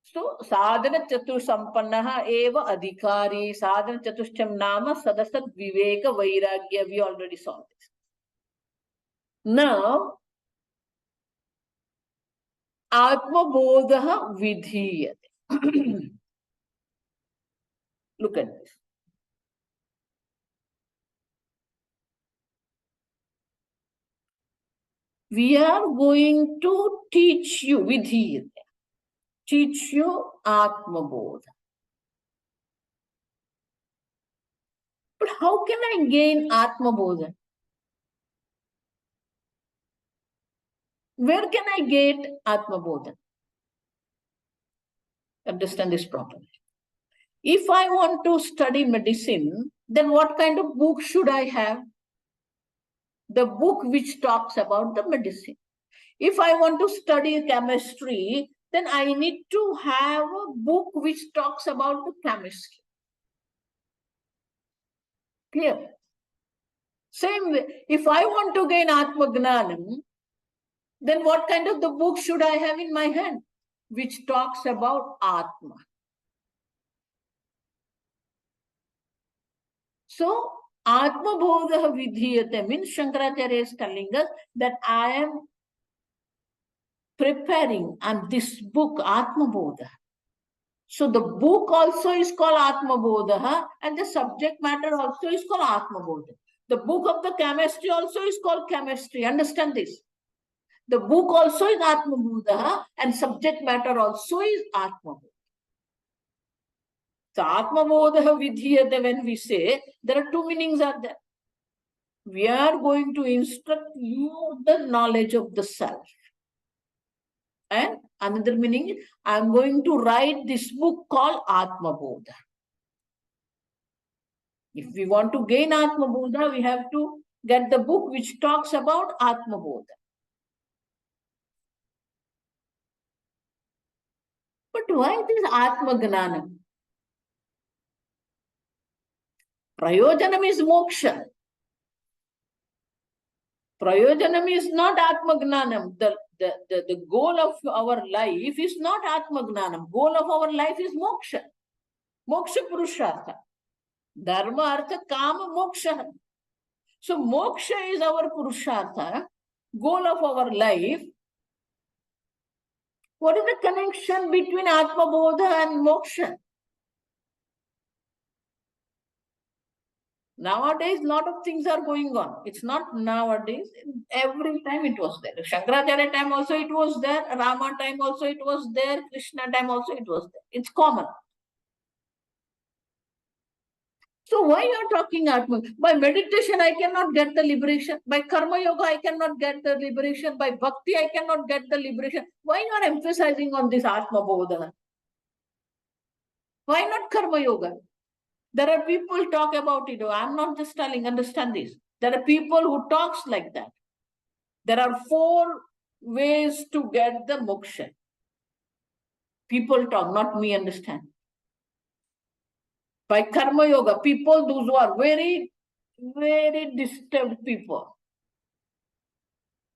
So, sadhana chatur sampannaha eva adhikari. Sadhana chatushtam nama sadasat viveka vairagya. We already saw this. Now, Aatmabodha vidhiyate. Look at this. We are going to teach you vidhiyate. Teach you Aatmabodha. But how can I gain Aatmabodha? Where can I get Aatmabodha? Understand this properly. If I want to study medicine, then what kind of book should I have? The book which talks about the medicine. If I want to study chemistry, then I need to have a book which talks about the chemistry. Clear? Same way, if I want to gain Atmagnanam, then what kind of the book should I have in my hand? Which talks about Atma. So, Atmabodha vidhiyate means Shankaracharya is telling us that I am preparing and this book, Atmabodha. So the book also is called Atmabodha and the subject matter also is called Atmabodha. The book of the chemistry also is called chemistry. Understand this. The book also is Atmabodha and subject matter also is Atmabodha. So Atmabodha vidhiyate, when we say, there are two meanings are there. We are going to instruct you the knowledge of the self. And another meaning is, I am going to write this book called Atmabodha. If we want to gain Atmabodha, we have to get the book which talks about Atmabodha. But why this Atmagnanam? Prayojanam is moksha. Prayojanam is not Atmagnanam. The goal of our life is not Atmagnanam. Goal of our life is moksha. Moksha Purushartha. Dharma, Artha, Kama, Moksha. So moksha is our Purushartha, goal of our life. What is the connection between Atmabodha and moksha? Nowadays, lot of things are going on. It's not nowadays. Every time it was there. Shankaracharya time also it was there. Rama time also it was there. Krishna time also it was there. It's common. So why you are talking Atma? By meditation, I cannot get the liberation. By karma yoga, I cannot get the liberation. By bhakti, I cannot get the liberation. Why you are emphasizing on this Atma Bodha? Why not karma yoga? There are people talk about it. I'm not just telling, understand this. There are people who talks like that. There are 4 ways to get the moksha. People talk, not me, understand. By karma yoga, people, those who are very, very disturbed people,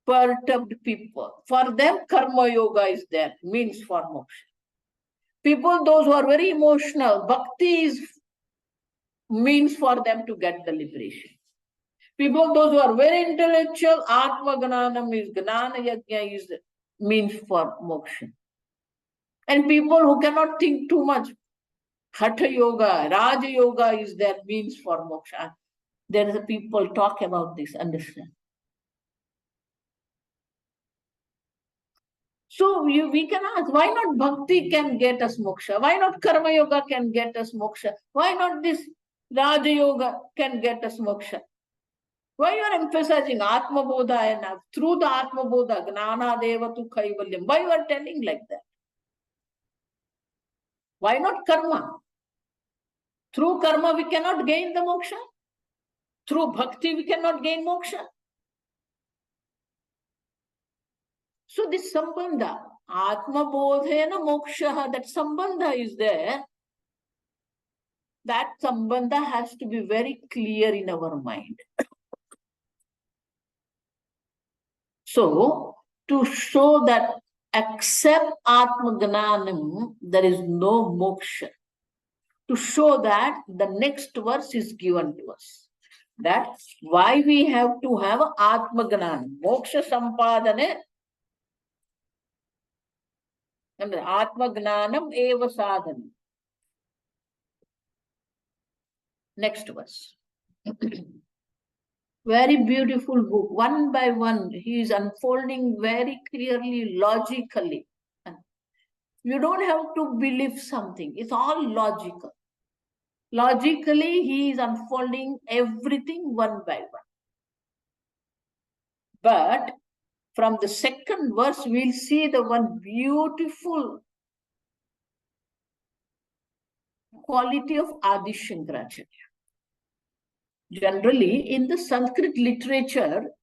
perturbed people, for them karma yoga is there, means for moksha. People, those who are very emotional, bhakti is means for them to get the liberation. People, those who are very intellectual, Atma Gnanam is Gnana Yajna is means for moksha. And people who cannot think too much, Hatha Yoga, Raja Yoga is their means for moksha. There is a people talk about this, understand? So we can ask, why not bhakti can get us moksha? Why not karma yoga can get us moksha? Why not this Raja Yoga can get us moksha? Why you are emphasizing Atmabodha and through the Atmabodha, Gnana Devatu Kaivalyam? Why you are telling like that? Why not karma? Through karma we cannot gain the moksha. Through bhakti we cannot gain moksha. So this sambandha, Atmabodhena moksha, that sambandha is there. That sambandha has to be very clear in our mind. So, to show that except Atmagnanam, there is no moksha. To show that, the next verse is given to us. That's why we have to have Atmagnanam. Moksha Sampadane. And Atmagnanam eva sadhanam. Next verse. Very beautiful book. One by one, he is unfolding very clearly, logically. You don't have to believe something. It's all logical. Logically, he is unfolding everything one by one. But from the second verse, we'll see the one beautiful quality of Adi Shankaracharya. Generally, in the Sanskrit literature,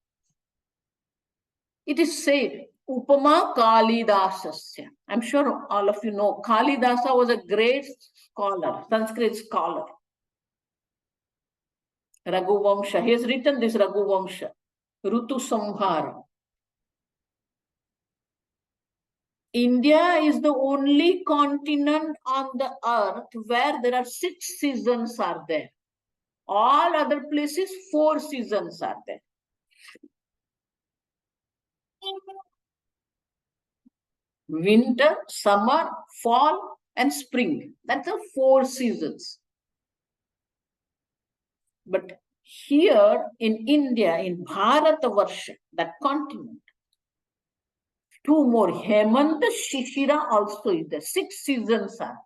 it is said, Upama Kalidasasya. I'm sure all of you know, Kalidasa was a great scholar, Sanskrit scholar. Raghuvamsha. He has written this Raghuvamsha, Rutu Samhara. India is the only continent on the earth where there are 6 seasons are there. All other places, 4 seasons are there. Winter, summer, fall, and spring. That's the 4 seasons. But here in India, in Bharatavarsha, that continent, 2 more, Hemanta, Shishira also is there. 6 seasons are there.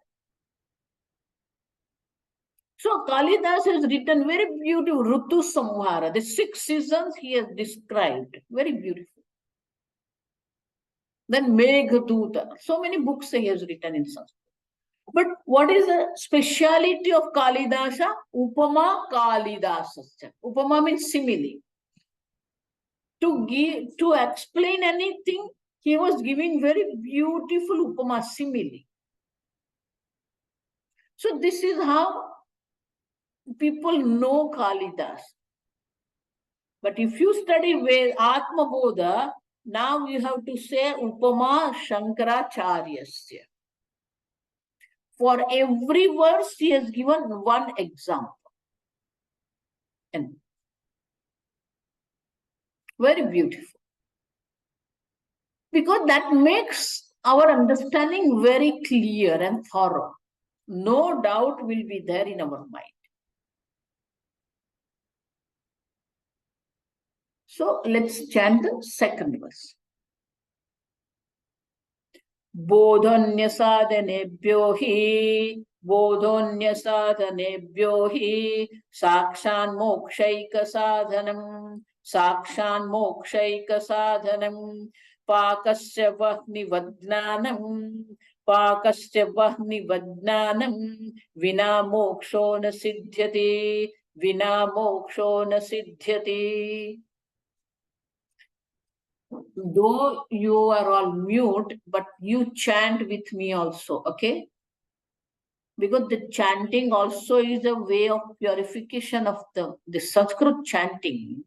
So Kalidas has written very beautiful Rutu Samhara. The 6 seasons he has described. Very beautiful. Then Meghaduta. So many books he has written in Sanskrit. But what is the speciality of Kalidasa? Upama Kalidasasya. Upama means simile. To explain anything, he was giving very beautiful upama, simile. So this is how people know Kalidas. But if you study with Aatmabodha, now you have to say Upama Shankaracharyasya. For every verse, he has given one example. And very beautiful. Because that makes our understanding very clear and thorough. No doubt will be there in our mind. So let's chant the second verse. बोधोन्य साधनेभ्यो हि साक्षान्मोक्षैक साधनं पाकस्य वह्निवज्ञानं विना मोक्षो न सिद्ध्यति. Though you are all mute, but you chant with me also, okay? Because the chanting also is a way of purification of the Sanskrit chanting.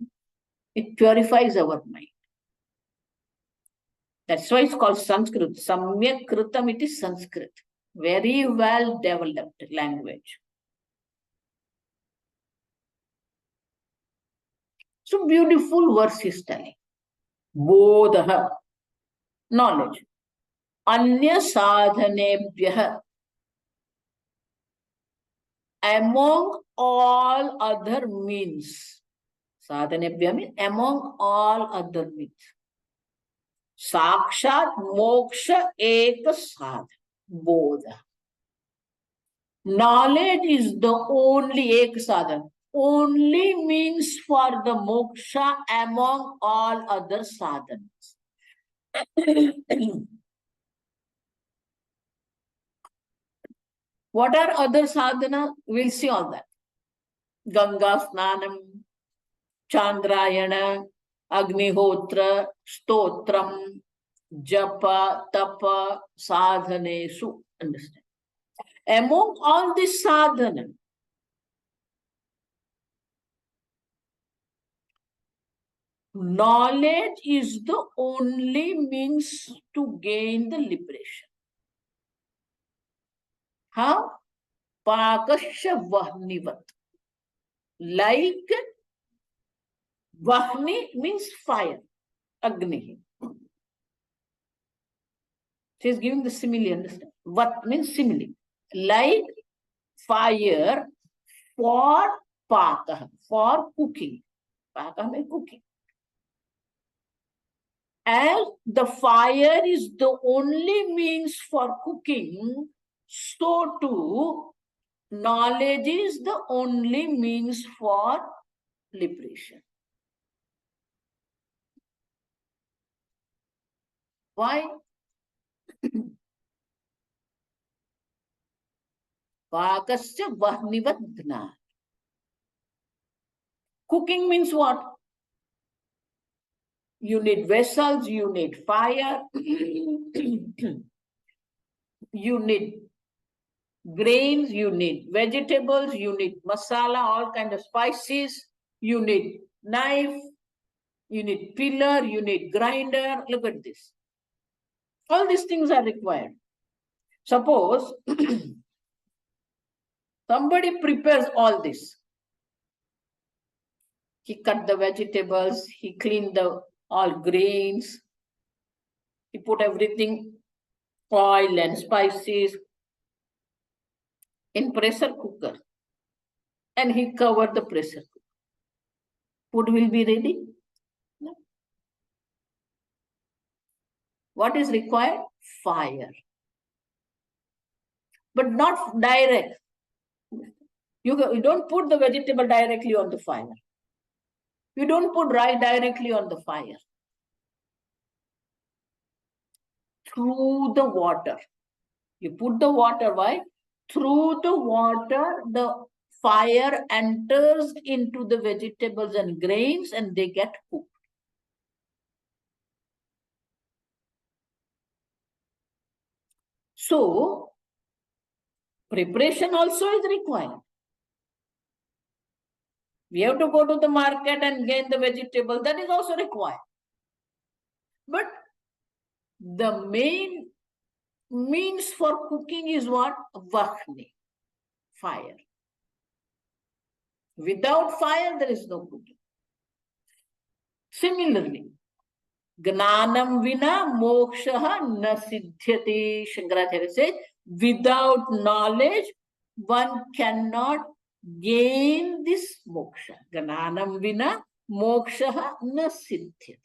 It purifies our mind. That's why it's called Sanskrit. Samyak Kritam, it is Sanskrit. Very well developed language. So beautiful verse is telling. Bodha, knowledge. Anya sadhanebhyah, among all other means. Sadhanebhyah means among all other means. Sakshat moksha ek sadhana. Bodha. Knowledge is the only ek sadhana. Only means for the moksha among all other sadhanas. What are other sadhana? We'll see all that. Ganga Snanam, Chandrayana, Agnihotra, Stotram, Japa, Tapa, Sadhanesu. Understand? Among all these sadhana, knowledge is the only means to gain the liberation. How? Pakasya vahnivat. Like vahni means fire, agni. She is giving the simile, understand? Vat means simile. Like fire for paka, for cooking. Paka means cooking. As the fire is the only means for cooking, so too knowledge is the only means for liberation. Why? Pakasya vahnivat jnana. Cooking means what? You need vessels, you need fire, you need grains, you need vegetables, you need masala, all kind of spices, you need knife, you need pillar, you need grinder. Look at this. All these things are required. Suppose somebody prepares all this. He cut the vegetables, he cleaned the all grains, he put everything, oil and spices in pressure cooker, and he covered the pressure cooker. Food will be ready? No. What is required? Fire. But not direct. You don't put the vegetable directly on the fire. You don't put rice directly on the fire. Through the water. You put the water, why? Through the water, the fire enters into the vegetables and grains and they get cooked. So, preparation also is required. We have to go to the market and gain the vegetable. That is also required. But the main means for cooking is what? Vahni, fire. Without fire, there is no cooking. Similarly, Gnanam vina moksha na siddhyati. Shankaracharya says, without knowledge, one cannot gain this moksha. Gnanam vina moksha na siddhyati.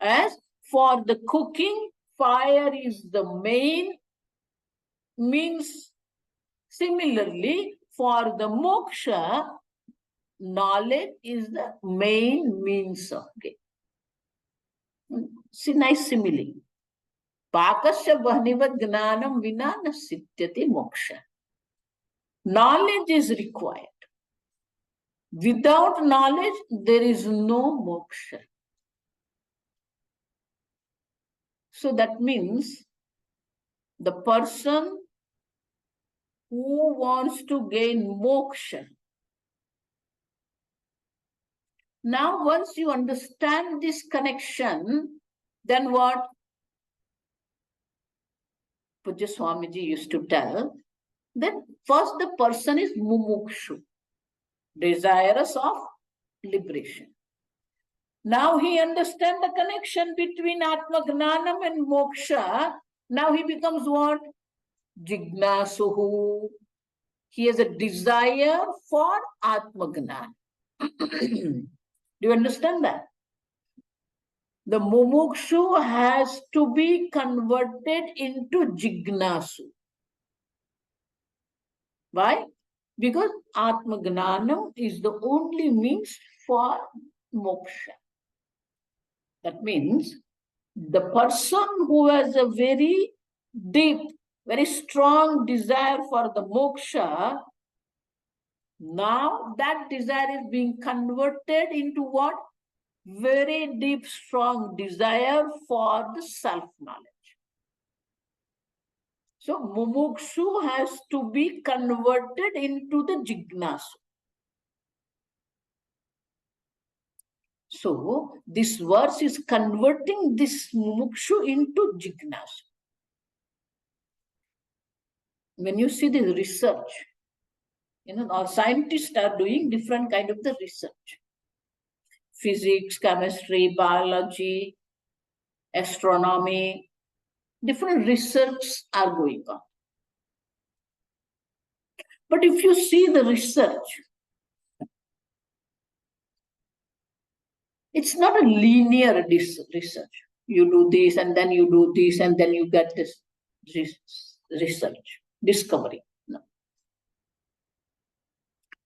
As for the cooking, fire is the main means. Similarly, for the moksha, knowledge is the main means of gain. See, nice simile. Pakasya vahnivat gnanam vina na siddhyati moksha. Knowledge is required. Without knowledge, there is no moksha. So that means the person who wants to gain moksha. Now, once you understand this connection, then what? Pujya Swamiji used to tell that first the person is mumukshu, desirous of liberation. Now he understands the connection between Atmagnanam and moksha. Now he becomes what? Jignasuhu. He has a desire for Atmagnan. Do you understand that? The mumukshu has to be converted into jignasu. Why? Because Atmagnanam is the only means for moksha. That means the person who has a very deep, very strong desire for the moksha, now that desire is being converted into what? Very deep, strong desire for the self-knowledge. So, mumukshu has to be converted into the jignasu. So this verse is converting this mumukshu into jignasu. When you see the research, our scientists are doing different kind of the research. Physics, chemistry, biology, astronomy, different research are going on. But if you see the research, it's not a linear research. You do this and then you do this and then you get this research, discovery. No.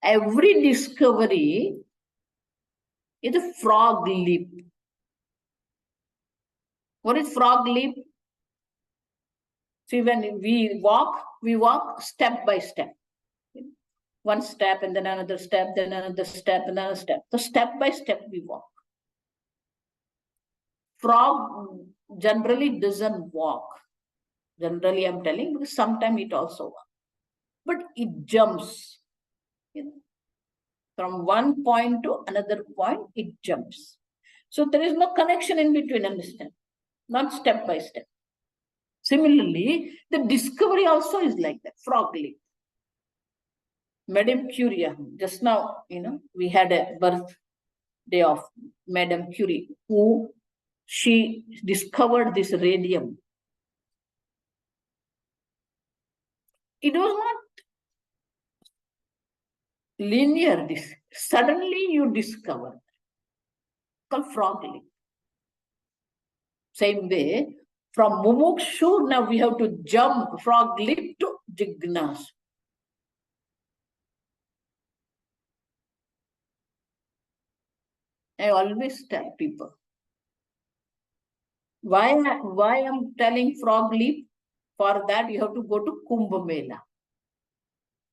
Every discovery is a frog leap. What is frog leap? See, when we walk step by step. One step and then another step, then another step, and another step. So step by step we walk. Frog generally doesn't walk. Generally, I'm telling, because sometimes it also walks. But it jumps. From one point to another point, it jumps. So there is no connection in between, understand? Not step by step. Similarly, the discovery also is like that, frog leap. Madame Curie, just now, we had a birthday of Madame Curie, who she discovered this radium. It was not linear. Suddenly you discover, called frog leap. Same way, from mumukshu, now we have to jump frog leap to jignasu. I always tell people, why I'm telling frog leap? For that, you have to go to Kumbh Mela.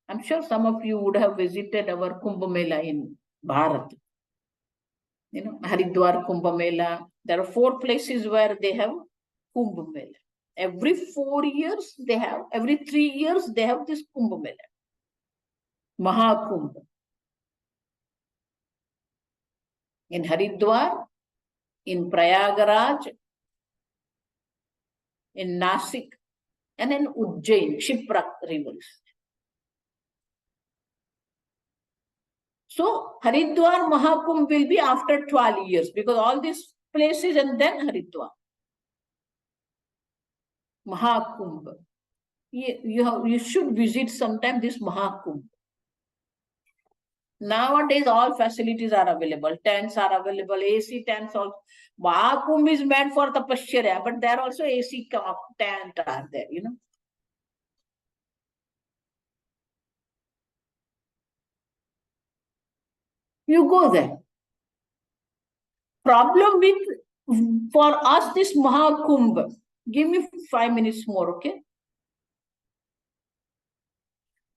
I'm sure some of you would have visited our Kumbh Mela in Bharat. Haridwar Kumbh Mela. There are 4 places where they have Kumbh Mela. Every 4 years they have, every 3 years they have this Kumbh Mela. Mahakumbh. In Haridwar, in Prayagraj, in Nasik, and in Ujjain, Shiprak rivers. So Haridwar Mahakumbh will be after 12 years, because all these places and then Haridwar. Mahakumbh. You should visit sometime this Mahakumbh. Nowadays, all facilities are available. Tents are available, AC tents also. Mahakumbh is meant for the Tapasya, but there are also AC tent are there, You go there. Problem with, for us, this Mahakumbh, give me 5 minutes more, okay?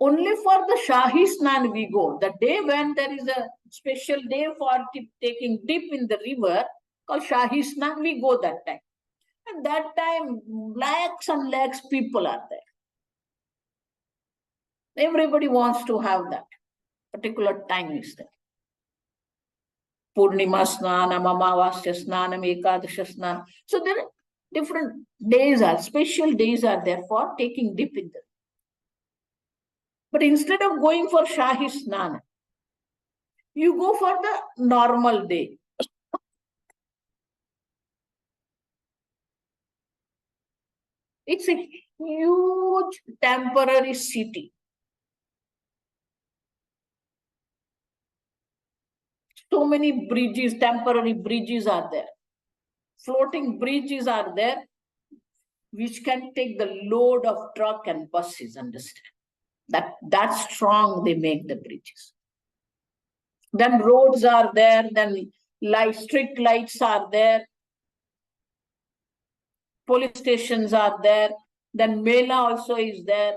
Only for the Shahi Snan we go. The day when there is a special day for taking dip in the river, called Shahi Snan, we go that time. At that time, lakhs and lakhs people are there. Everybody wants to have that particular time is there. Purnima Snanam, Amavasya Snanam, Ekadasha Snanam. So there are different days special days are there for taking dip in the. But instead of going for Shahi Snan, you go for the normal day. It's a huge temporary city. So many bridges, temporary bridges are there. Floating bridges are there, which can take the load of truck and buses, understand? That strong they make the bridges. Then roads are there, then street lights are there, police stations are there, then Mela also is there,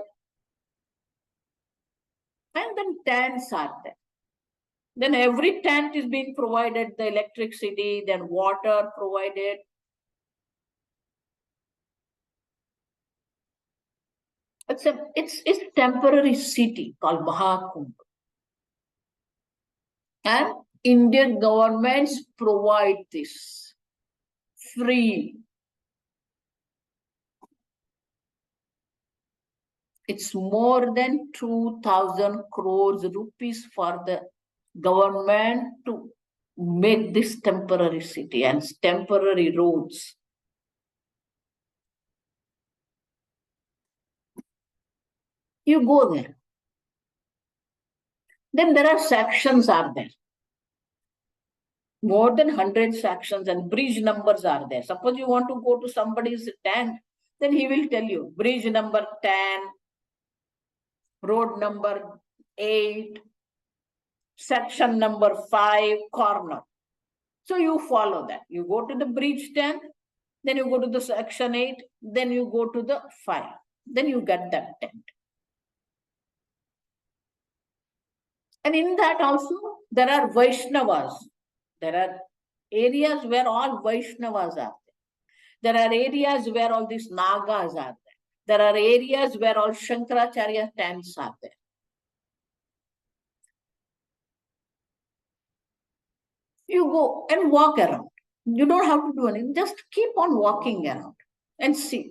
and then tents are there. Then every tent is being provided, the electricity, then water provided. It's a temporary city called Mahakumbh. And Indian governments provide this free. It's more than 2,000 crores rupees for the government to make this temporary city and temporary roads. You go there. Then there are sections are there. More than 100 sections and bridge numbers are there. Suppose you want to go to somebody's tent, then he will tell you bridge number 10, road number 8, section number 5, corner. So you follow that. You go to the bridge 10, then you go to the section 8, then you go to the 5. Then you get that tent. And in that also, there are Vaishnavas. There are areas where all Vaishnavas are there. There are areas where all these Nagas are there. There are areas where all Shankaracharya tents are there. You go and walk around. You don't have to do anything. Just keep on walking around and see.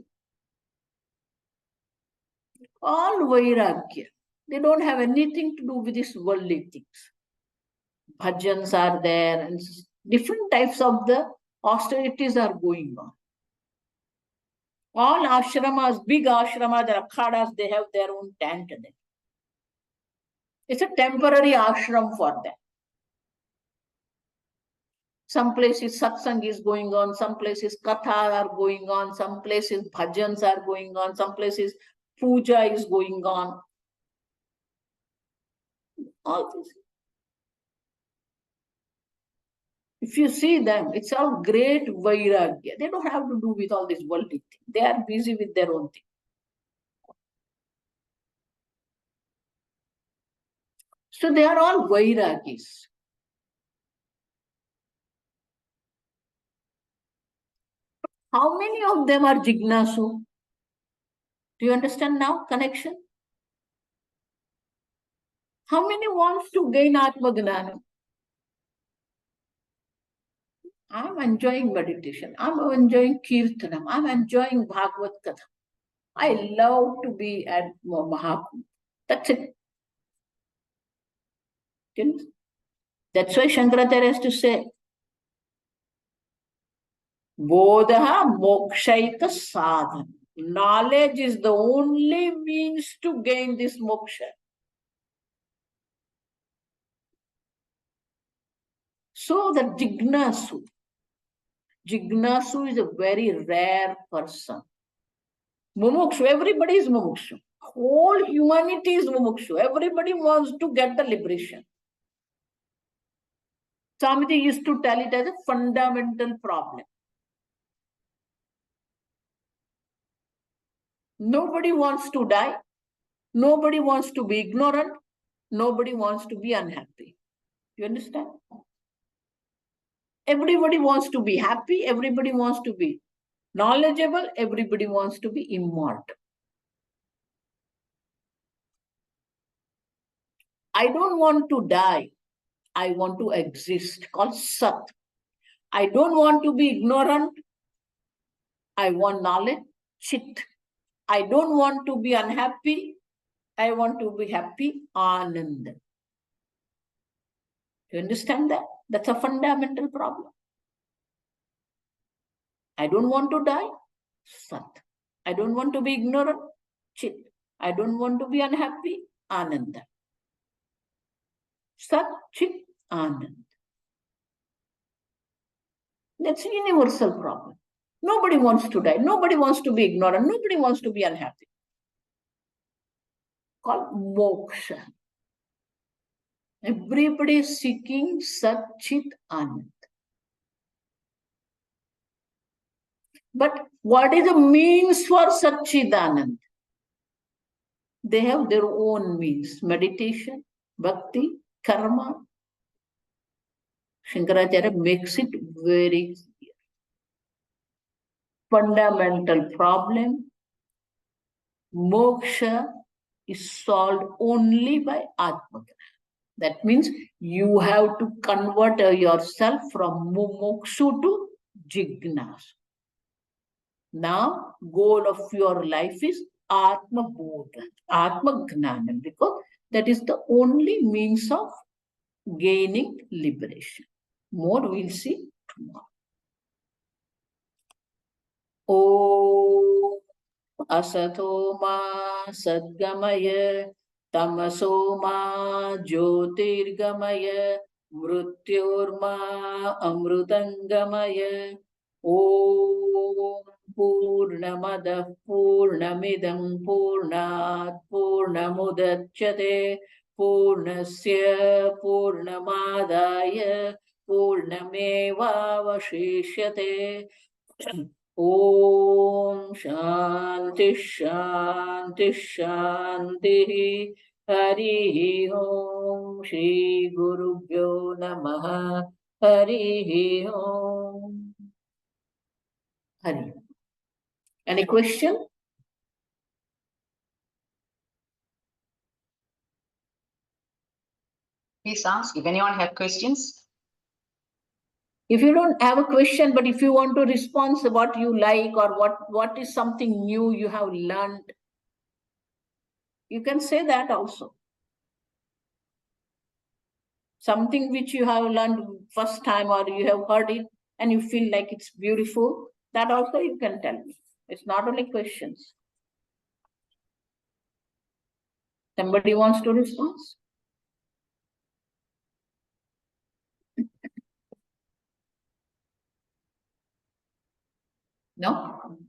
All Vairagya. They don't have anything to do with these worldly things. Bhajans are there and different types of the austerities are going on. All ashramas, big ashramas, the akhadas, they have their own tent there. It's a temporary ashram for them. Some places satsang is going on, some places katha are going on, some places bhajans are going on, some places puja is going on. All this. If you see them, it's all great vairagya. They don't have to do with all this worldly thing. They are busy with their own thing. So they are all vairagis. How many of them are jignasu? Do you understand now connection? How many wants to gain Atmagana? I'm enjoying meditation. I'm enjoying Kirtanam. I'm enjoying Bhagavad Katha. I love to be at Mahakumbh. That's it. That's why Shankaracharya has to say, Bodha mokshaita sadhana. Knowledge is the only means to gain this moksha. So the Jignasu is a very rare person. Mumukshu, everybody is mumukshu. Whole humanity is mumukshu. Everybody wants to get the liberation. Swamini used to tell it as a fundamental problem. Nobody wants to die. Nobody wants to be ignorant. Nobody wants to be unhappy. You understand? Everybody wants to be happy. Everybody wants to be knowledgeable. Everybody wants to be immortal. I don't want to die. I want to exist, called Sat. I don't want to be ignorant. I want knowledge, Chit. I don't want to be unhappy. I want to be happy, Ananda. You understand that? That's a fundamental problem. I don't want to die, Sat. I don't want to be ignorant, Chit. I don't want to be unhappy, Ananda. Sat, Chit, Ananda. That's a universal problem. Nobody wants to die. Nobody wants to be ignorant. Nobody wants to be unhappy. Called moksha. Everybody is seeking Sat, Chit, Anand. But what is the means for Sat, Chit, Anand? They have their own means. Meditation, bhakti, karma. Shankaracharya makes it very clear. Fundamental problem, moksha is solved only by Atmagana. That means you have to convert yourself from mumukshu to jignasu. Now, goal of your life is Aatmabodha, Atmagnanam, because that is the only means of gaining liberation. More we'll see tomorrow. Om Asato Ma Sadgamaya Tamaso Ma Jyotirgamaya Mrityorma Amrutangamaya Om Purnamadah Purnamidam Purnat Purnamudachyate Purnasya Purnamadaya Purnamevavashishyate. Om Shanti Shanti Shanti Hari Om Shri Gurubhyo Namaha Hari Om. Hari. Any question? Please ask if anyone have questions. If you don't have a question, but if you want to respond to what you like or what is something new you have learned, you can say that also. Something which you have learned first time or you have heard it and you feel like it's beautiful, that also you can tell me. It's not only questions. Somebody wants to respond? No?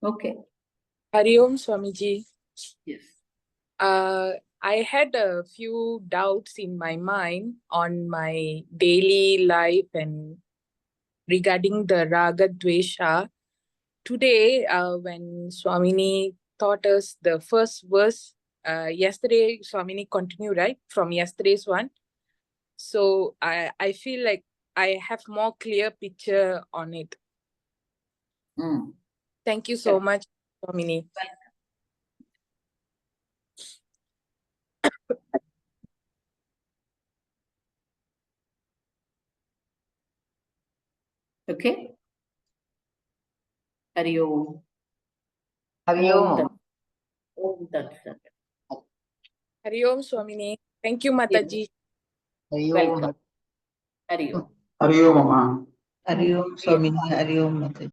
Okay. Hari Om Swamiji. Yes. I had a few doubts in my mind on my daily life and regarding the Raga Dvesha. Today, when Swamini taught us the first verse, yesterday Swamini continued, right? From yesterday's one. So I feel like I have more clear picture on it. Thank you so much, Swamini. Okay. Hari Om. Hari Om. Om Tat Sat. Hari Om Swamini. Thank you, Mataji. Hari Om. Welcome. Hari Om. Hari Om, Mama. Hari Om Swamini, Hari Om Mataji.